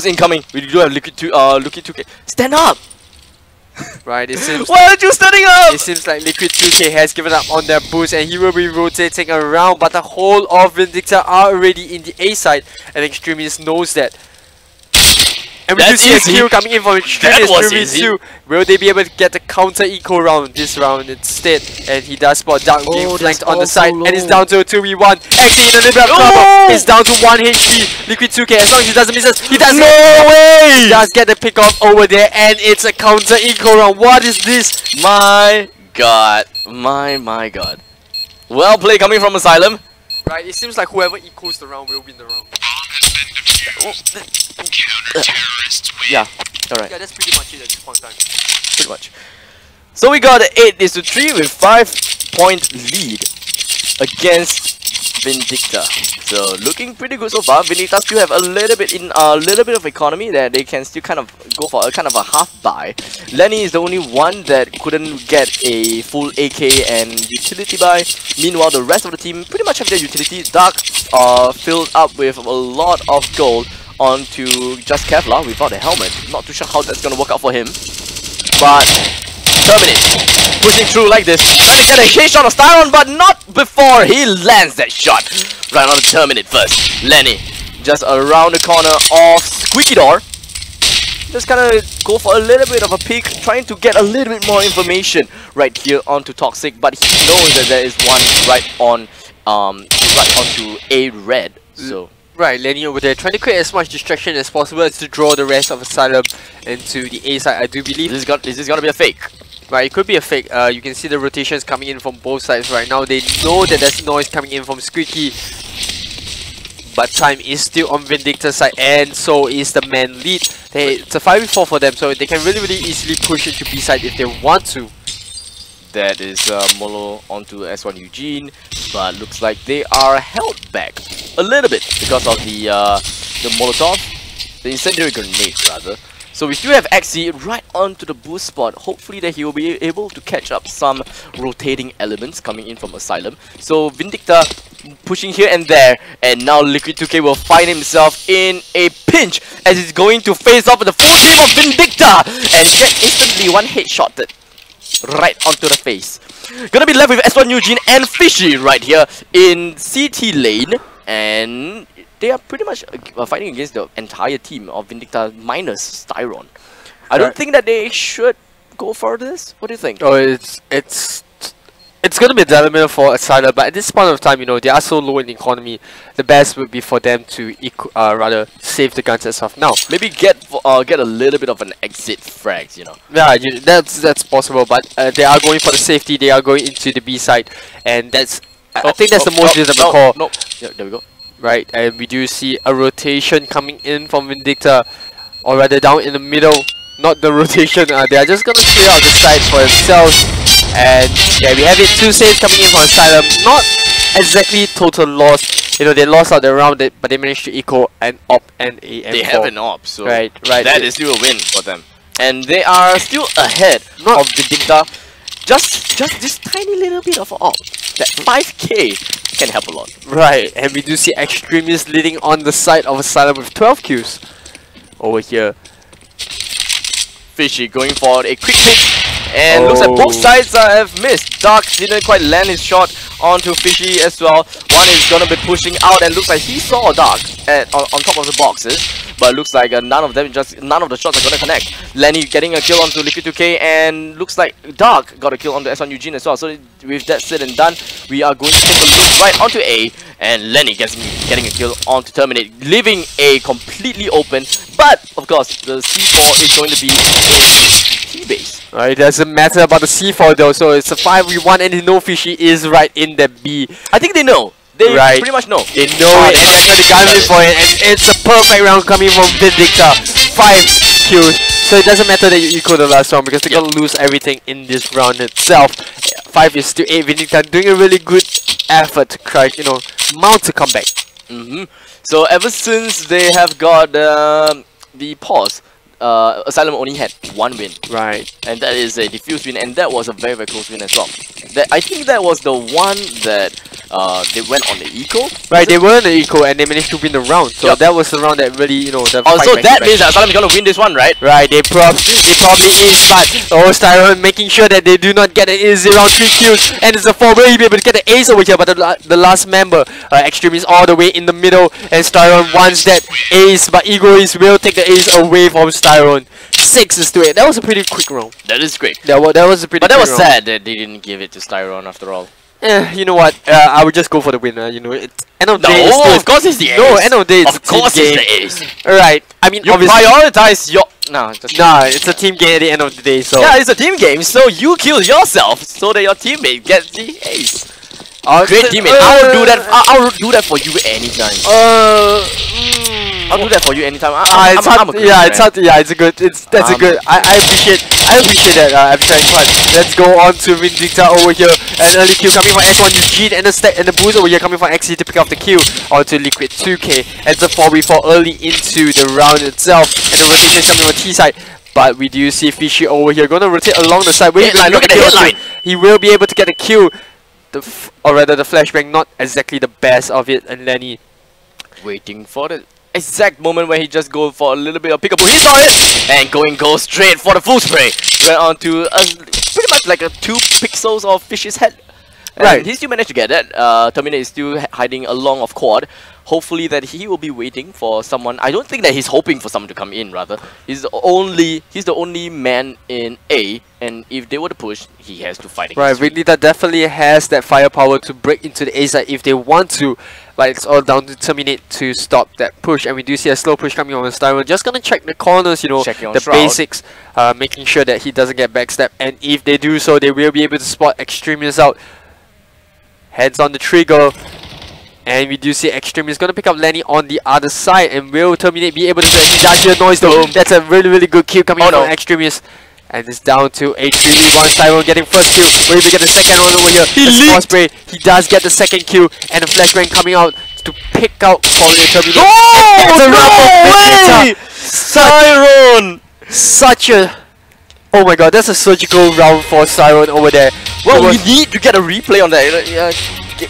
incoming. We do have Liquid 2K. Stand up! Right, it seems Why aren't you standing up? it seems like Liquid 2K has given up on their boost and he will be rotating around, but the whole of Vindicta are already in the A side and Extremist knows that. And we do That's see a easy. kill coming in from That was Extremist easy. too. Will they be able to get the counter eco round this round instead? And he does spot Dark being flanked on the side and it's down to a 2v1. Actually in a little bit of trouble. It's down to 1 HP. Liquid 2K, as long as he doesn't miss us, he does way! He does get the pick off over there and it's a counter eco round. What is this? My god. My god. Well played coming from Axylum. Right, it seems like whoever equals the round will win the round. Yeah, alright, Yeah, that's pretty much it at this point in time. pretty much. So we got an 8-3 with 5-point lead against Vindicta. So looking pretty good so far. Vindicta still have a little bit of economy that they can still kind of go for a kind of a half buy. Lenny is the only one that couldn't get a full AK and utility buy. Meanwhile, the rest of the team pretty much have their utility. Dark filled up with a lot of gold onto just Kevlar without a helmet. Not too sure how that's gonna work out for him. But Terminate pushing through like this, trying to get a headshot of Styron, but not before he lands that shot. Right on the Terminate first. Lenny just around the corner of Squeaky Door. Just kind of go for a little bit of a peek, trying to get a little bit more information right here onto Toxic, but he knows that there is one right onto A red. So Right, Lenny over there trying to create as much distraction as possible as to draw the rest of Axylum into the A side, I do believe. is this gonna be a fake? Right, it could be a fake. You can see the rotations coming in from both sides right now. They know that there's noise coming in from Squeaky, but time is still on Vindicta's side, and so is the man lead. It's a 5v4 for them, so they can really easily push into B side if they want to. That is Molo onto S1 Eugene, but looks like they are held back a little bit because of the Molotov, the incendiary grenade rather. So we still have Axie right onto the boost spot. Hopefully that he will be able to catch up some rotating elements coming in from Axylum. So Vindicta pushing here and there, and now Liquid 2K will find himself in a pinch as he's going to face off with the full team of Vindicta and get instantly one headshotted right onto the face. Gonna be left with S1 Eugene and Fishy right here in CT lane, and they are pretty much fighting against the entire team of Vindicta minus Styron. I don't think that they should go for this. What do you think? Oh, it's gonna be a dilemma for Axylum, but at this point of time, you know, they are so low in economy. The best would be for them to rather save the guns as of now. Maybe get a little bit of an exit frags, you know. Yeah, that's possible, but they are going for the safety. They are going into the B side, and that's I think that's the most reasonable call. No, yeah, there we go. Right, and we do see a rotation coming in from Vindicta, or rather down in the middle. Not the rotation. They are just gonna clear out the side for themselves. And yeah, we have it. 2 saves coming in from Axylum. Not exactly total loss. You know, they lost out the round, but they managed to eco an op and a M4. They have an op, so right. that is still a win for them. And they are still ahead of Vindicta. Just this tiny little bit of op. That 5k can help a lot. Right, and we do see Extremists leading on the side of Axylum with 12 kills. Over here. Fishy going for a quick pick. And looks like both sides have missed. Dark didn't quite land his shot onto Fishy as well. One is gonna be pushing out, and looks like he saw Dark on top of the boxes. But looks like none of the shots are gonna connect. Lenny getting a kill onto Liquid 2K, and looks like Dark got a kill onto S1 Eugene as well. So with that said and done, we are going to take a look right onto A, and Lenny getting a kill onto Terminate, leaving A completely open. But of course, the C4 is going to be in T-base. Right, it doesn't matter about the C4 though, so it's a 5v1 and they know Fishy is right in the B. I think they know. They pretty much know. They know it, and they're gonna gun for it, and it's a perfect round coming from Vindicta. 5 kills, so it doesn't matter that you equal the last round because they're gonna lose everything in this round itself. 5 is to 8. Vindicta doing a really good effort to try, you know, mount a comeback. So ever since they have got the pause, Asylum only had 1 win. Right. And that is a diffuse win, and that was a very, very close win as well. I think that was the one that they went on the eco. Right, they were on the eco and they managed to win the round. So that was the round that really, you know, the so that means that Asylum is gonna win this one, right? Right, they probably is, but Styron making sure that they do not get an easy round 3 kills, and it's a 4-way. He'll be able to get the ace over here, but the last member, Extreme, is all the way in the middle, and Styron wants that ace, but Egoist will take the ace away from Styron. 6-8. That was a pretty quick round. That is great. That was a pretty. But that was round. sad that they didn't give it to Styron after all. You know what? I would just go for the winner. You know, it's end of the day. No, of course it's the ace. No, end of the day, it's of course a team it's game. the ace. Right. I mean, You obviously. prioritize your It's a team game at the end of the day. So yeah, it's a team game. So you kill yourself so that your teammate gets the ace. Great teammate. I will do that. I will do that for you anytime. I'll do that for you anytime. It's hard. It's a good. That's a good. I appreciate that. Abstract. But let's go on to Vindicta over here. An early kill coming from S1 Eugene, and the stack and the boost over here coming from XC to pick up the kill onto Liquid 2K. It's a 4v4 early into the round itself, and the rotation is coming from T side. But we do see Fishy over here gonna rotate along the side. Look at the headline. He will be able to get a kill. Or rather, the flashbang not exactly the best of it, and Lenny waiting for the exact moment where he just go for a little bit of peekaboo. He saw it and go straight for the full spray. Went on to pretty much like a 2 pixels of Fish's head. Right, he still managed to get that. Terminator is still hiding along of quad. Hopefully that he will be waiting for someone. I don't think that he's hoping for someone to come in. Rather, he's the only man in A, and if they were to push, he has to fight against. Right, Vindicta definitely has that firepower to break into the A side if they want to, but it's all down to Terminate to stop that push. And we do see a slow push coming on Styron. Just gonna check the corners, you know, the basics, making sure that he doesn't get backstabbed. And if they do so, they will be able to spot Extremists out. Heads on the trigger. And we do see Extreme is going to pick up Lenny on the other side, and will Terminate be able to he does hear noise though. That's a really good kill coming from Extremist. And it's down to a 3v1. Styron getting first kill. Will he get the second one over here? He does get the second kill, and the flashbang coming out to pick out Colin Terminate. Oh, no way! Styron! Such a... Oh my god, that's a surgical round for Styron over there. Well, we need to get a replay on that.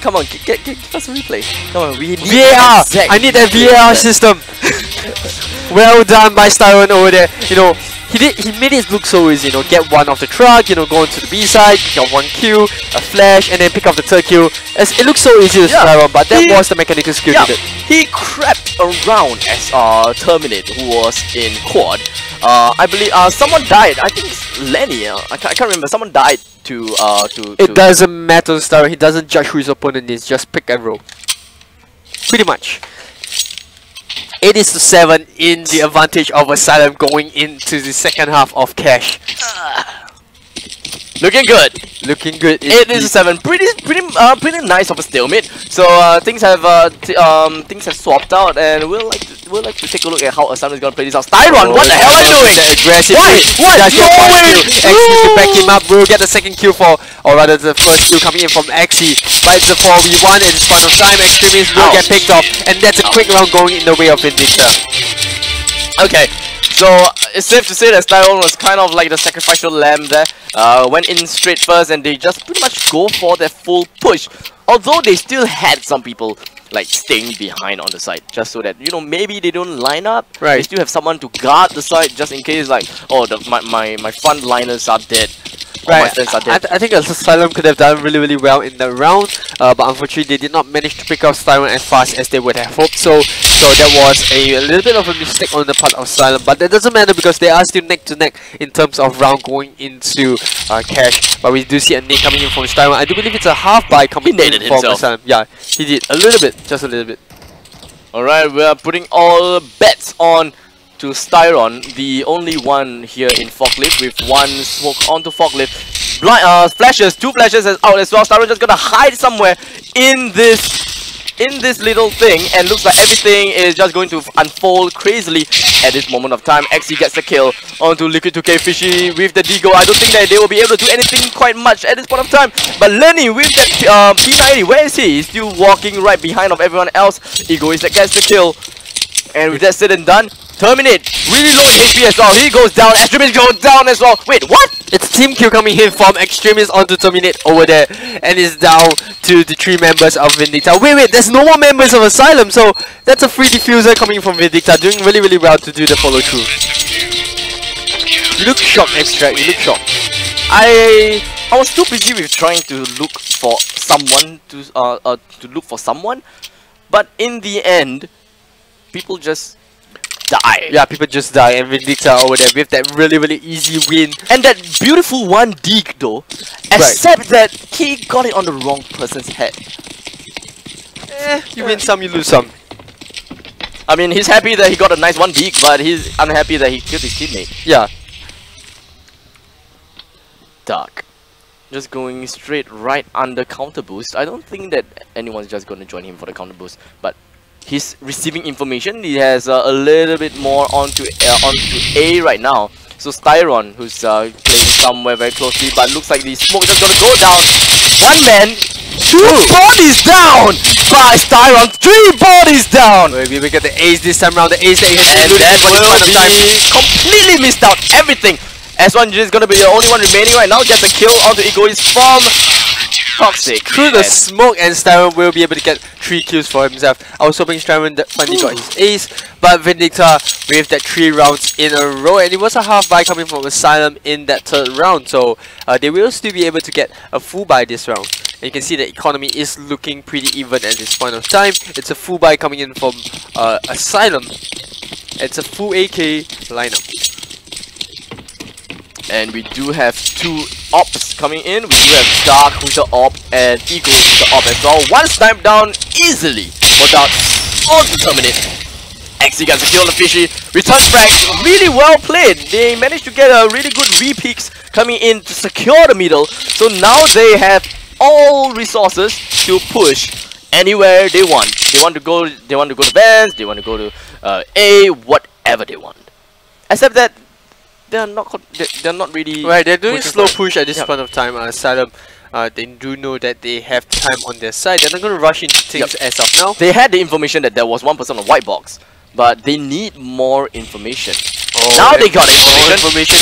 Come on, get us a replay. Come on, we need VAR! I need that VAR system. Well done by Styron over there. You know, he made it look so easy. You know, get one off the truck. You know, go into the B side, get 1 kill, a flash, and then pick up the 3rd kill. It looks so easy to Styron, but that was the mechanical skill needed. He crept around as Terminate, who was in quad. I believe someone died. I think it's Lenny. I can't remember. Someone died to It doesn't matter, Styron. He doesn't judge who his opponent is. Just pick and roll. Pretty much. 8-7 in the advantage of Asylum going into the second half of Cash. Looking good. Looking good. 8-7. Pretty nice of a stalemate. So things have swapped out, and we'll like to take a look at how Asylum is gonna play this out. Styron, what the hell are you doing? Aggressive. What? No way! Axie to back him up. We'll get the second kill for, or rather the first kill coming in from Axie. But it's a 4v1 at this point of time. Extremists will get picked off, and that's a quick round going in the way of Vindicta. Okay. So it's safe to say that Styron was kind of like the sacrificial lamb there. Went in straight first, and they just pretty much go for their full push. Although they still had some people like staying behind on the side, just so that, you know, maybe they don't line up. Right. They still have someone to guard the side just in case, like, oh, my front liners are dead. Right, I think Asylum could have done really well in the round, but unfortunately they did not manage to pick up Styron as fast as they would have hoped. So that was a little bit of a mistake on the part of Asylum, but that doesn't matter because they are still neck to neck in terms of round going into Cash. But we do see a nade coming in from Styron. I do believe it's a half buy coming in from Asylum. Yeah, he did a little bit, just a little bit. Alright, we are putting all bets on to Styron, the only one here in Forklift, with 1 smoke onto Forklift. Flashes, 2 flashes out as well. Styron just gonna hide somewhere in this little thing, and looks like everything is just going to unfold crazily at this moment of time. XE gets the kill onto Liquid 2K. Fishy with the Deagle. I don't think that they will be able to do anything quite much at this point of time. But Lenny with that P90, where is he? He's still walking right behind of everyone else. Egoist that gets the kill. And with that said and done, Terminate, really low HP as well. He goes down, Extremist goes down as well. Wait, what? It's team kill coming in from Extremist onto Terminate over there, and it's down to the 3 members of Vindicta. Wait, there's no more members of Axylum, so that's a free diffuser coming from Vindicta, doing really well to do the follow through. You look shocked, Extract. You look shocked. I was too busy with trying to look for someone to look for someone, but in the end, people just die. Yeah, people just die, and Vindicta over there with that really easy win. And that beautiful one dig though, except that he got it on the wrong person's head. You win some, you lose some. I mean, he's happy that he got a nice one dig, but he's unhappy that he killed his teammate. Yeah. Dark. Just going straight right under counter boost. I don't think that anyone's just going to join him for the counter boost, but he's receiving information. He has a little bit more onto A right now. So Styron, who's playing somewhere very closely, but looks like the smoke is just gonna go down. One man, 2 bodies down by Styron. 3 bodies down. We will get the ace this time round. The ace that he has And that will be completely missed out. Everything. S1 is gonna be the only one remaining right now. Gets a kill onto Egoist from Toxic. Through the smoke, and Styron will be able to get 3 kills for himself. I was hoping Styron finally got his ace, but Vindicta with that 3 rounds in a row, and it was a half buy coming from Axylum in that 3rd round, so they will still be able to get a full buy this round. And you can see the economy is looking pretty even at this point of time. It's a full buy coming in from Axylum. It's a full AK lineup. And we do have 2 ops coming in. We do have Dark who's the op and Eagle who's the op as well. One snipe down easily for Dark on to Terminate. Axie gets a kill on the Fishy. Return frags, really well played. They managed to get a really good re-peaks coming in to secure the middle. So now they have all resources to push anywhere they want. They want to go to Vans, they want to go to A, whatever they want. Except that they're not really right. They're doing slow push at this point of time. Axylum, they do know that they have time on their side. They're not going to rush into things as of now. They had the information that there was one person on white box, but they need more information. Now they got information.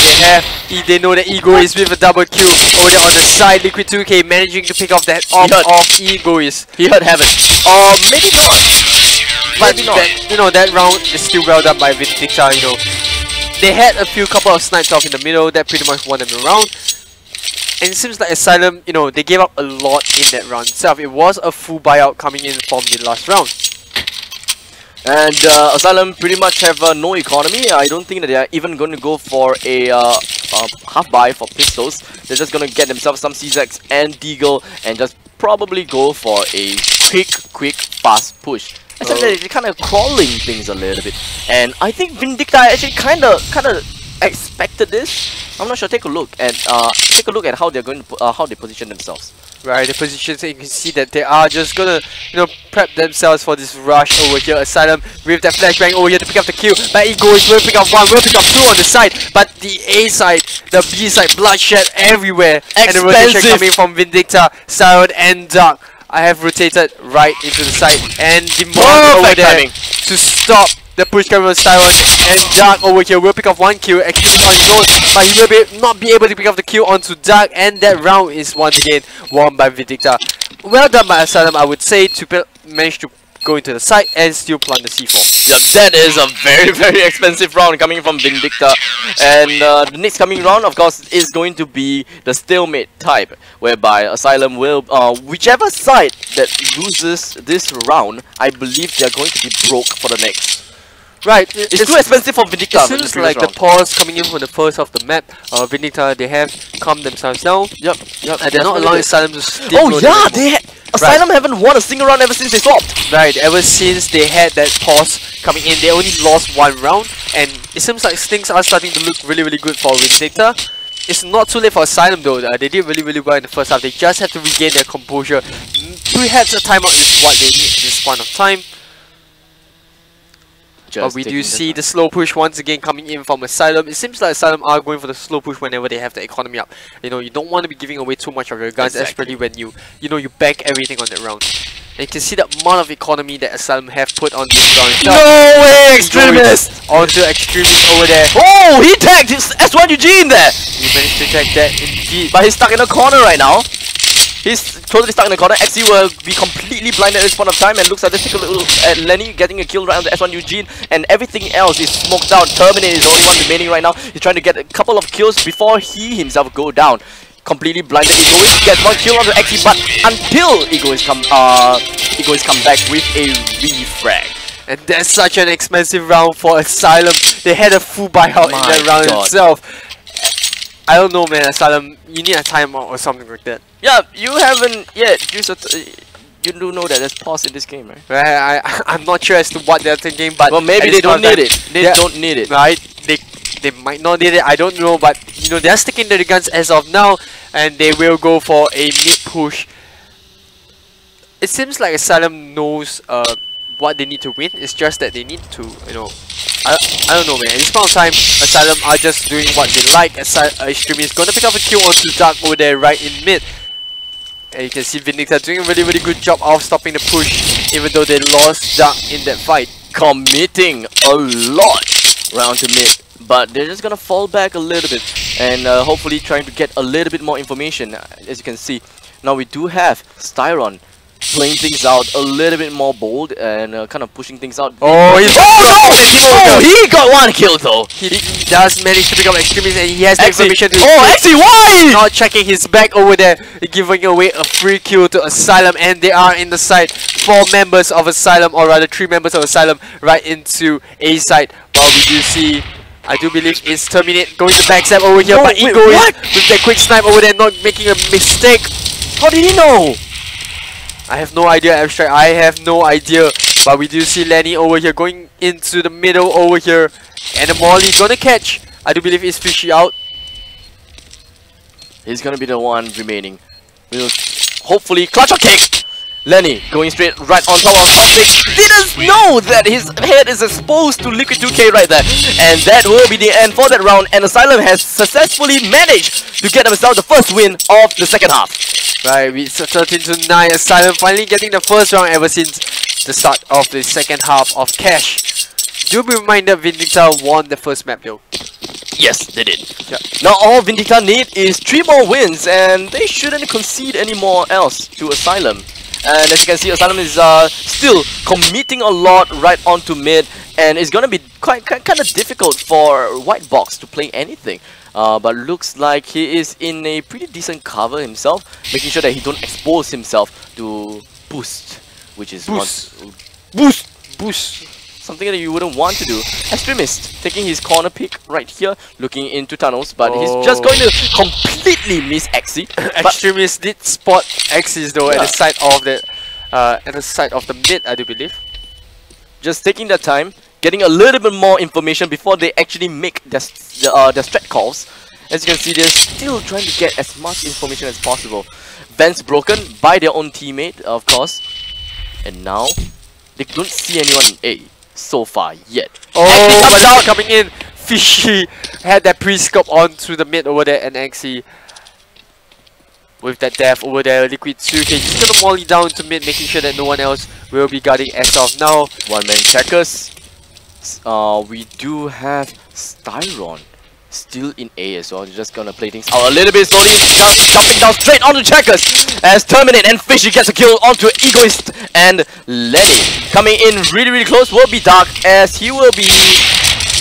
They know that Egoist with a double kill over there on the side. Liquid 2K managing to pick off that off Egoist. He heard heaven. Or maybe not. But that round is still well done by Vindicta. They had a couple of snipes off in the middle that pretty much won them the round. And it seems like Axylum, they gave up a lot in that round itself. It was a full buyout coming in from the last round. And Axylum pretty much have no economy. I don't think that they are even going to go for a half buy for pistols. They're just going to get themselves some CZX and Deagle and just probably go for a quick, fast push. Except that they're kind of crawling things a little bit. And I think Vindicta actually kind of expected this. I'm not sure. Take a look at how they're going to how they position themselves. Right, the positions, you can see that they are just gonna, prep themselves for this rush over here. Axylum with that flashbang over here to pick up the kill. But Egoist will pick up 1, will pick up 2 on the side. But the A side, the B side, bloodshed everywhere. And the rotation coming from Vindicta, Styron, and Dark. I have rotated right into the side, and the over there timing to stop the push coming from Styron, and Dark over here will pick up 1 kill, actually on his own, but he will not be able to pick up the kill onto Dark, and that round is once again won by Vindicta. Well done by Axylum, I would say, to manage to go into the side and still plant the C4. Yeah, that is a very expensive round coming from Vindicta. And the next coming round, of course, is going to be the stalemate type, whereby Axylum will, whichever side that loses this round, I believe they are going to be broke for the next. Right, it's too expensive for Vindicta. It seems like the pause coming in from the first of the map. Vindicta, they have calmed themselves down. Yep. And they're not allowing Axylum to steamroll. Oh yeah, Axylum haven't won a single round ever since they swapped. Right, ever since they had that pause coming in, they only lost 1 round, and it seems like things are starting to look really good for Vindicta. It's not too late for Axylum though. They did really well in the first half. They just have to regain their composure. Perhaps a timeout is what they need at this point of time. But we do see the slow push once again coming in from Axylum. It seems like Axylum are going for the slow push whenever they have the economy up. You don't want to be giving away too much of your guns, especially when you bank everything on that round. And you can see the amount of economy that Axylum have put on this round. No way, Extremist! onto Extremist over there. Oh, he tagged his S1 Eugene there! He managed to tag that indeed. But he's stuck in a corner right now. He's totally stuck in the corner. XE will be completely blind at this point of time, and looks like let's take a look at Lenny getting a kill right on the S1 Eugene, and everything else is smoked out. Terminate is the only one remaining right now. He's trying to get a couple of kills before he himself go down. Completely blinded. Egoist gets one kill on the XE, but until Egoist come back with a refrag. And that's such an expensive round for Asylum. They had a full buyout in that round itself. I don't know, man. Asylum, you need a timeout or something like that. Yeah, you haven't yet used you do know that there's pause in this game, right? Right, I'm not sure as to what they're thinking, but well, maybe they don't need it. They don't need it. Right? They might not need it. I don't know, but you know they're sticking to the guns as of now, and they will go for a mid push. It seems like Asylum knows what they need to win. It's just that they need to, you know, I don't know, man. At this point of time, Asylum are just doing what they like. Extremist is gonna pick up a kill onto Dark over there right in mid. And you can see Vindicta doing a really good job of stopping the push, even though they lost Dark in that fight. Committing a lot round to mid, but they're just gonna fall back a little bit and hopefully trying to get a little bit more information. As you can see, now we do have Styron playing things out a little bit more bold and kind of pushing things out. Oh, he's he got one kill though. He does manage to pick up Extremist, and he has the information to why? not checking his back over there, giving away a free kill to Asylum, and they are in the side. 4 members of Asylum, or rather 3 members of Asylum, right into A side. While we do see, I do believe it's Terminate going to backstab over here, but Ego is with that quick snipe over there, not making a mistake. How did he know? I have no idea, Abstract. I have no idea. But we do see Lenny over here going into the middle over here. And the Molly gonna catch. I do believe it's Fishy out. He's gonna be the one remaining. We'll hopefully clutch or kick. Lenny going straight right on top of Toxic. Didn't know that his head is exposed to Liquid 2K right there. And that will be the end for that round. And Asylum has successfully managed to get themselves the first win of the second half. Right, it's 13-9. Asylum finally getting the first round ever since the start of the second half of Cash. Do be reminded Vindicta won the first map though. Yes, they did. Yeah. Now all Vindicta need is 3 more wins, and they shouldn't concede any more else to Asylum. And as you can see, Asylum is still committing a lot right onto mid, and it's gonna be kind of difficult for White Box to play anything. But looks like he is in a pretty decent cover himself, making sure that he don't expose himself to boost, which is boost. Something that you wouldn't want to do. Extremist taking his corner pick right here, looking into tunnels, but he's just going to completely miss Axie. Extremist did spot Axis though at the side of the mid, I do believe. Just taking their time, getting a little bit more information before they actually make their strat calls. As you can see, they're still trying to get as much information as possible. Vents broken by their own teammate, of course. And now, they don't see anyone in A so far yet. Oh, but now coming in, Fishy had that pre-scope onto the mid over there, and Axie with that death over there, Liquid 2K just gonna molly down to mid, making sure that no one else will be guarding as of now. One-man checkers. We do have Styron still in A as well. Just gonna play things out a little bit slowly, jumping down straight onto checkers as Terminate and Fishy gets a kill onto Egoist, and Lenny coming in really close will be Dark, as he will be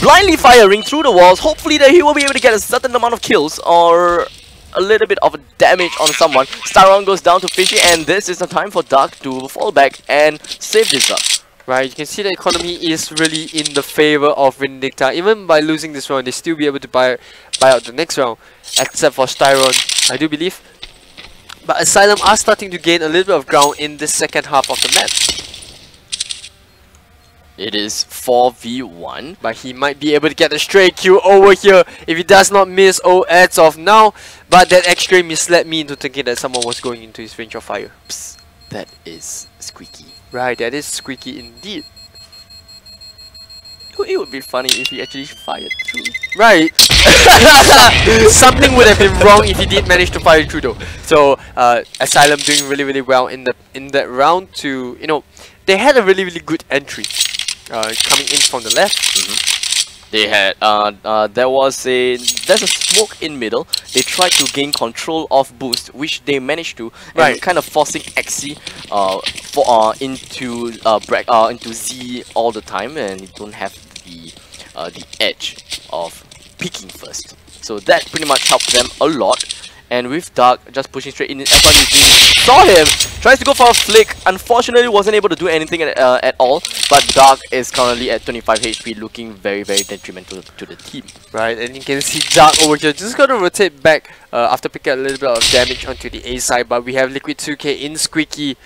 blindly firing through the walls. Hopefully that he will be able to get a certain amount of kills or a little bit of damage on someone. Styron goes down to Fishy, and this is the time for Dark to fall back and save this up. Right, you can see the economy is really in the favor of Vindicta. Even by losing this round, they still be able to buy out the next round, except for Styron, I do believe. But Asylum are starting to gain a little bit of ground in the second half of the map. It is 4v1, but he might be able to get a straight kill over here if he does not miss as of now. But that extra misled me into thinking that someone was going into his range of fire. Psst, that is squeaky. Right, that is squeaky indeed. It would be funny if he actually fired through. Right. Something would have been wrong if he did manage to fire through though. So Asylum doing really well in that round to, you know, they had a really good entry coming in from the left. They had there's a smoke in middle. They tried to gain control of boost, which they managed to, and kind of forcing Axie into Z all the time, and you don't have the edge of picking first. So that pretty much helped them a lot. And with Dark just pushing straight in, S1 Eugene saw him, tries to go for a flick, unfortunately wasn't able to do anything at all, but Dark is currently at 25 HP, looking very, very detrimental to the team. Right, and you can see Dark over here just gonna rotate back after picking a little bit of damage onto the A side, but we have Liquid 2K in Squeaky.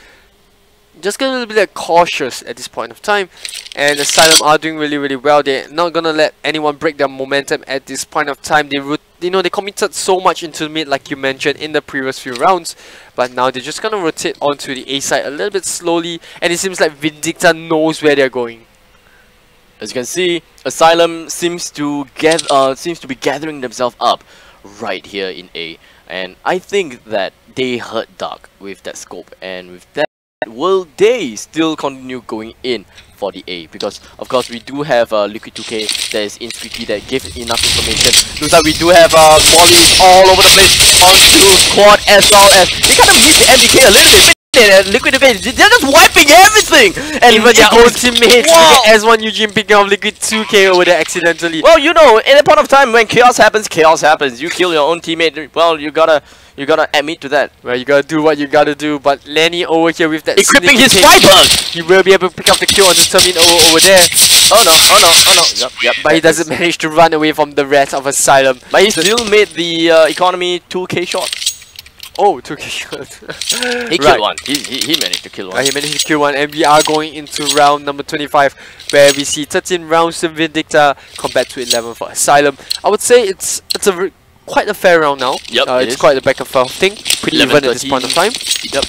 Just gonna be like cautious at this point of time, and Asylum are doing really well. They're not gonna let anyone break their momentum at this point of time. They committed so much into mid, like you mentioned in the previous few rounds, but now they're just gonna rotate onto the A side a little bit slowly, and it seems like Vindicta knows where they're going. As you can see, Asylum seems to be gathering themselves up right here in A, and I think that they hurt Dark with that scope, and with that, will they still continue going in for the A? Because of course we do have Liquid 2K that is in Squeaky that give enough information. Looks like we do have mollies all over the place onto Quad, as well as they kind of miss the MDK a little bit. Liquid 2K, they're just wiping everything! And even their own teammates, S1 Eugene picking off Liquid 2K over there accidentally. Well, you know, in a point of time when chaos happens. You kill your own teammate, well, you gotta admit to that. Well, you gotta do what you gotta do, but Lenny over here with that equipping his fiber! He will be able to pick up the kill on the Termin over there. Oh no. Yep. But he doesn't manage to run away from the rest of Asylum. But he still made the economy 2K shot. Oh, 2K shot. He killed one. He managed to kill one. He managed to kill one, and we are going into round number 25, where we see 13 rounds to Vindicta compared to 11 for Asylum. I would say it's quite a fair round now. Yep, it's quite a back and forth thing. Pretty even at this point of time. Yep.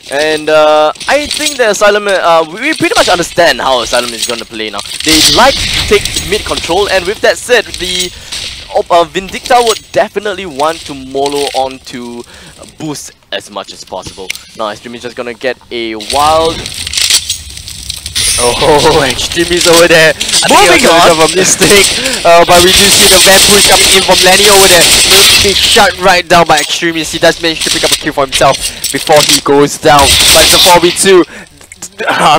And I think that Asylum, we pretty much understand how Asylum is going to play now. They like to take mid control, and with that said, the Vindicta would definitely want to molo onto boost as much as possible. Now Extreme is just gonna get a wild. Oh, Extreme is over there. Moving on. Of a mistake, but we do see the van push coming in from Lenny over there. Being shut right down by Extremist. He does manage to pick up a kill for himself before he goes down. But it's a 4v2.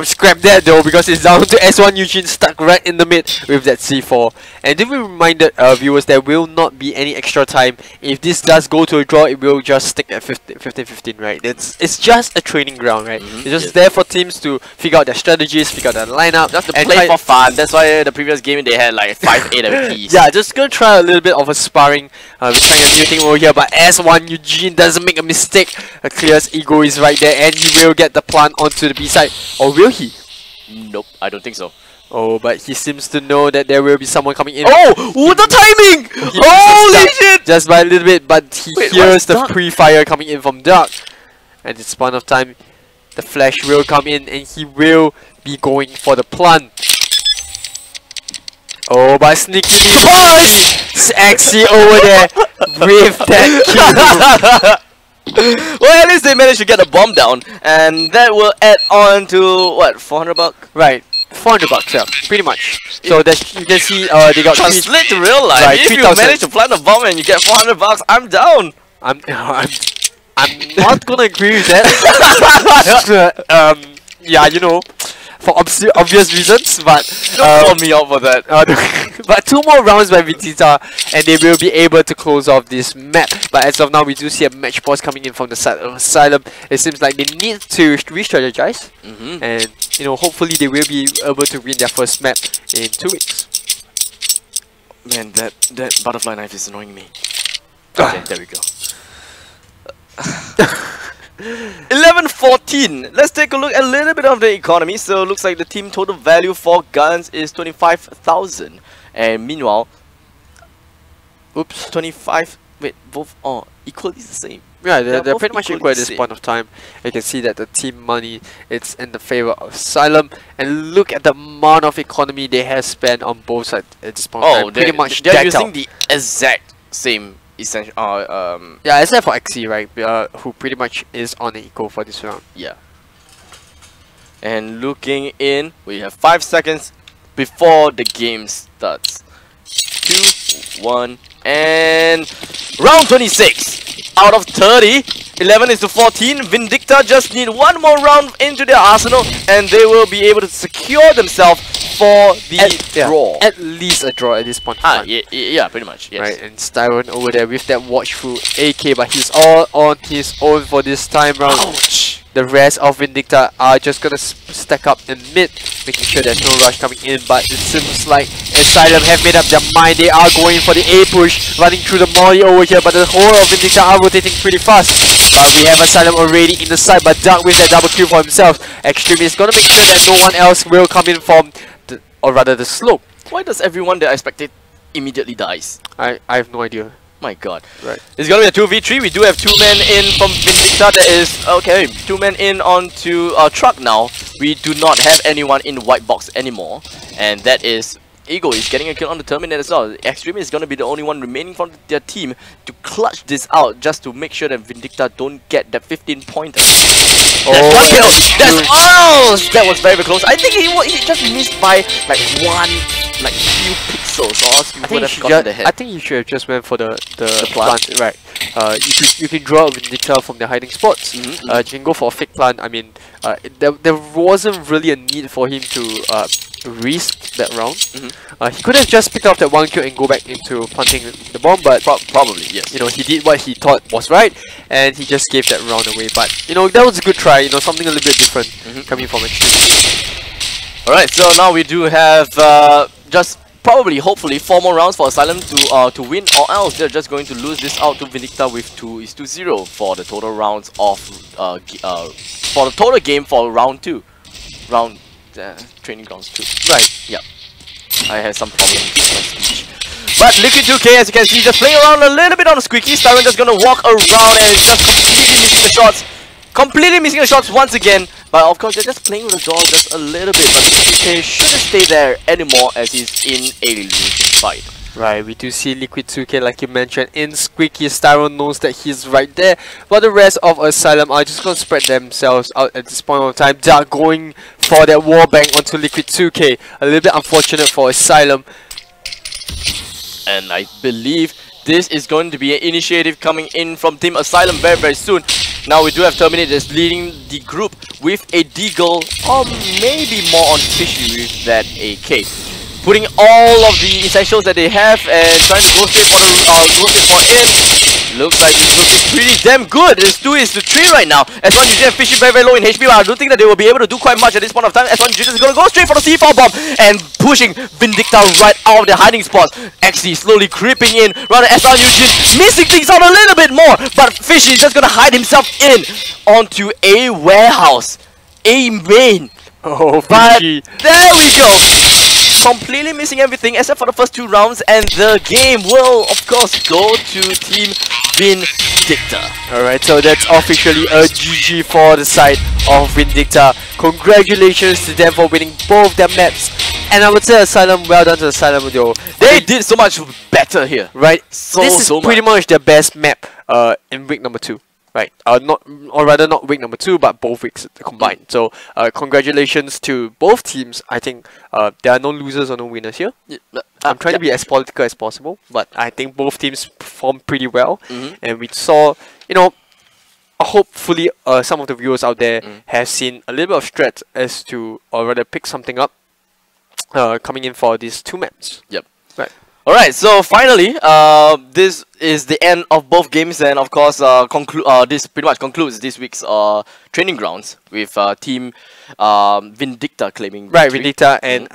Scrap that though, because it's down to S1 Eugene stuck right in the mid with that C4. And then we reminded viewers there will not be any extra time. If this does go to a draw, it will just stick at 15-15, right? It's just a training ground, right? It's just there for teams to figure out their strategies, figure out their lineup, just to play for fun. That's why the previous game they had like 5-8 MPs. Yeah, just gonna try a little bit of a sparring. We're trying a new thing over here, but S1 Eugene doesn't make a mistake. Clear's ego is right there, and he will get the plant onto the B side. Or will he? Nope, I don't think so. Oh, but he seems to know that there will be someone coming in. Oh, the timing! Holy shit! Just by a little bit, but he hears the pre-fire coming in from Dark. At this point of time, the flash will come in and he will be going for the plant. Oh, but sneakily, Axie over there with that kill. Well, at least they managed to get a bomb down, and that will add on to what, 400 bucks? Right, 400 bucks, yeah, pretty much. So that you can see, they got translate to real life. Right, if you manage to plant a bomb and you get 400 bucks, I'm down. I'm not gonna agree with that. Yeah, you know, for obvious reasons, but don't call me out for that. But 2 more rounds by Vindicta, and they will be able to close off this map. But as of now, we do see a match pause coming in from the side of Asylum. It seems like they need to re-strategize, and you know, hopefully they will be able to win their first map in 2 weeks. Man, that butterfly knife is annoying me. Okay, there we go. 11-14. Let's take a look at a little bit of the economy. So it looks like the team total value for guns is 25,000, and meanwhile, oops, 25. Wait, both equally the same. Yeah, they're pretty much equal at this point of time. You can see that the team money it's in the favor of Asylum, and look at the amount of economy they have spent on both sides at this point of time. Pretty much they're using the exact same essential. Yeah, except for Axie, right? Who pretty much is on the eco for this round. Yeah. And looking in, we have 5 seconds before the game starts. 2, 1, and round 26. Out of 30, 11 is to 14. Vindicta just need one more round into their arsenal, and they will be able to secure themselves for the draw. At least a draw at this point in time. Yeah, pretty much. Yes. Right, and Styron over there with that watchful AK, but he's all on his own for this time round. Ouch. The rest of Vindicta are just gonna stack up in mid, making sure there's no rush coming in, but it seems like Axylum have made up their mind. They are going for the A push, running through the molly over here, but the whole of Vindicta are rotating pretty fast. We have Axylum already in the side, but Dark with that double kill for himself. Extreme is gonna make sure that no one else will come in from the, or rather the slope. Why does everyone that I expected immediately dies? I have no idea. My god. Right. It's gonna be a 2v3. We do have 2 men in from Vindicta. That is okay. 2 men in onto truck now. We do not have anyone in white box anymore, and that is Ego is getting a kill on the Terminator as well. Extreme is gonna be the only one remaining from their team to clutch this out, just to make sure that Vindicta don't get that 15 pointer. That's one kill. That's that was very close. I think he just missed by like few pixels, or else he would have gotten the head. I think you should have just went for the plant. Right. You can draw Vindicta from the hiding spots. You can go for a fake plant. I mean, there wasn't really a need for him to risk that round. He could have just picked up that 1 kill and go back into planting the bomb, but probably yes. You know, he did what he thought was right, and he just gave that round away. But you know, that was a good try. You know, something a little bit different coming from Extreme. Alright, so now we do have just hopefully 4 more rounds for Axylum to win, or else they're just going to lose this out to Vindicta with 2-0 for the total rounds of for the total game for round 2. Training grounds 2. Right, yeah. I had some problems with my speech. But Liquid 2K, as you can see, just playing around a little bit on the squeaky. Styron just gonna walk around and just completely missing the shots. Completely missing the shots once again. But of course, they're just playing with the door just a little bit. But Liquid 2K shouldn't stay there anymore as he's in a losing fight. Right, we do see Liquid 2K, like you mentioned, in squeaky. Styron knows that he's right there, but the rest of Axylum are just going to spread themselves out at this point of time. Dark going for that wallbang onto Liquid 2K. A little bit unfortunate for Axylum. And I believe this is going to be an initiative coming in from Team Axylum very soon. Now we do have Terminator that's leading the group with a Deagle, or maybe more on Fishy with that AK. Putting all of the essentials that they have and trying to go straight for it. Looks like it's looking pretty damn good. It's 2-3 right now. S1 usually have Fishy very low in HP, but I don't think that they will be able to do quite much at this point of time. S1 usually is going to go straight for the C4 bomb and pushing Vindicta right out of the hiding spot. Actually slowly creeping in. Rather S1 Eugene missing things out a little bit more, but Fishy is just going to hide himself in onto a warehouse. A main. Oh, but Fishy. There we go. Completely missing everything except for the first 2 rounds, and the game will of course go to Team Vindicta. Alright, so that's officially a GG for the side of Vindicta. Congratulations to them for winning both their maps. And I would say Axylum, well done to Axylum though. They did so much better here. Right, this is pretty much their best map in week number 2. Right, not week number 2, but both weeks combined. So, congratulations to both teams. I think there are no losers or no winners here. I'm trying to be as political as possible, but I think both teams performed pretty well, and we saw, you know, hopefully some of the viewers out there have seen a little bit of strat as to, or rather, pick something up coming in for these 2 maps. Yep. Right. Alright, so finally, this is the end of both games, and of course, this pretty much concludes this week's training grounds with Team Vindicta claiming victory. Vindicta and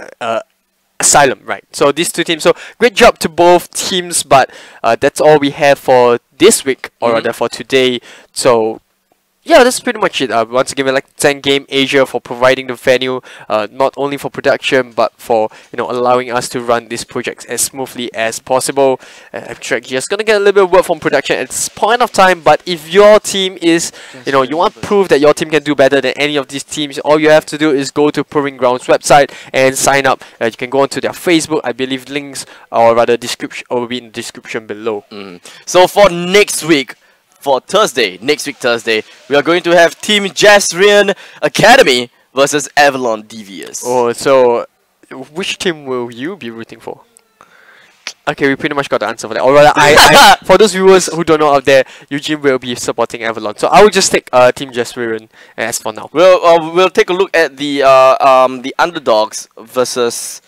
Axylum, right. So these 2 teams, so great job to both teams, but that's all we have for this week, or rather for today. So yeah, that's pretty much it. Once again, we'd like to thank Game Asia for providing the venue, not only for production, but for, you know, allowing us to run these projects as smoothly as possible. I'm just gonna get a little bit of word from production at this point of time, but if your team is, you know, you want to prove that your team can do better than any of these teams, all you have to do is go to Proving Grounds website and sign up. You can go onto their Facebook. I believe links, or rather description, will be in the description below. So for next week, for Thursday, next week Thursday, we are going to have Team Jasrian Academy versus Avalon Devious. Oh, so which team will you be rooting for? Okay, we pretty much got the answer for that. Or rather, I for those viewers who don't know out there, Eugene will be supporting Avalon. So I will just take Team Jasmine as for now. We'll take a look at the underdogs versus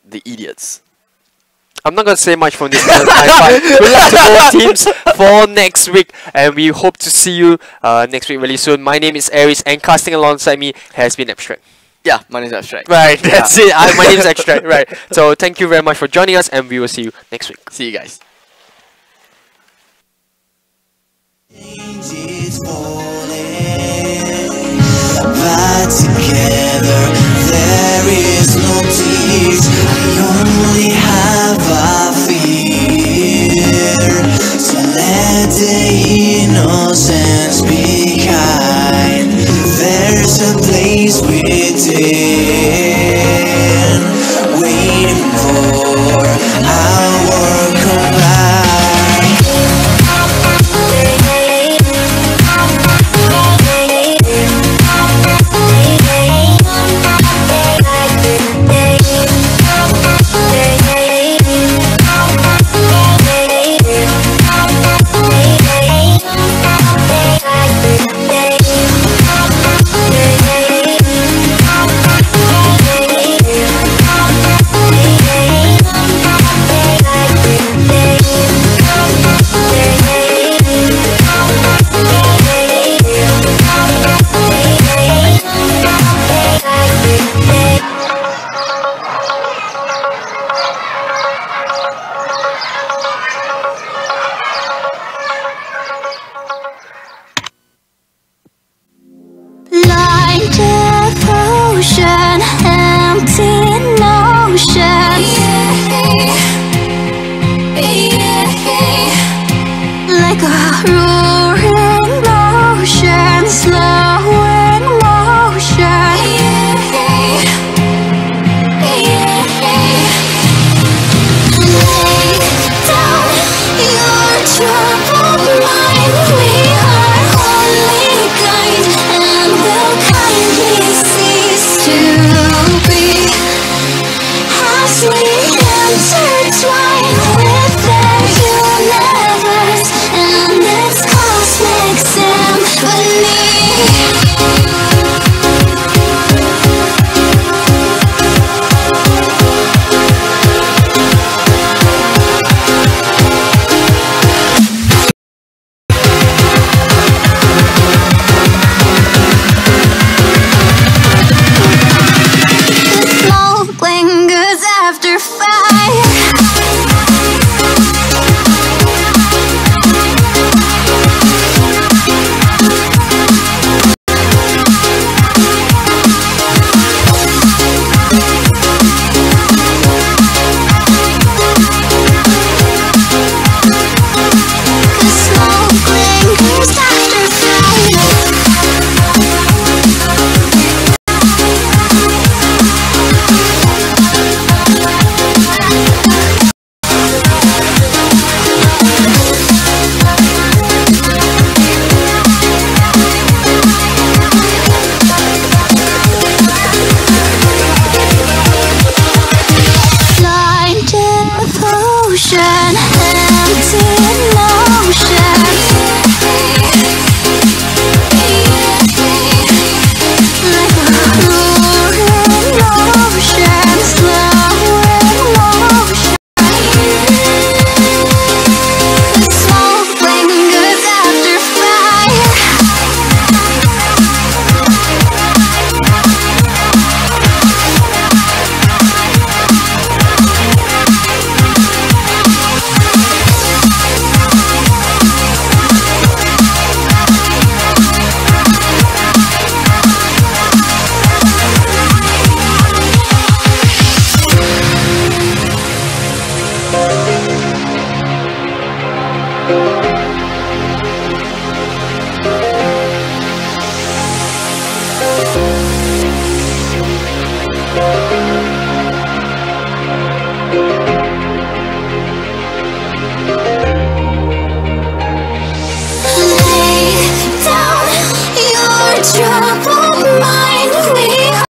the idiots. I'm not gonna say much from this point, but we'll have to go teams for next week, and we hope to see you next week really soon. My name is Aries, and casting alongside me has been Abstract. Yeah, my name's Abstract. Right, that's it. My name is Abstract. Right. So thank you very much for joining us, and we will see you next week. See you guys. It's falling, but together there is no tears. I only have a fear. So let the innocence behind. There's a place within, waiting for our combine. Ocean empty.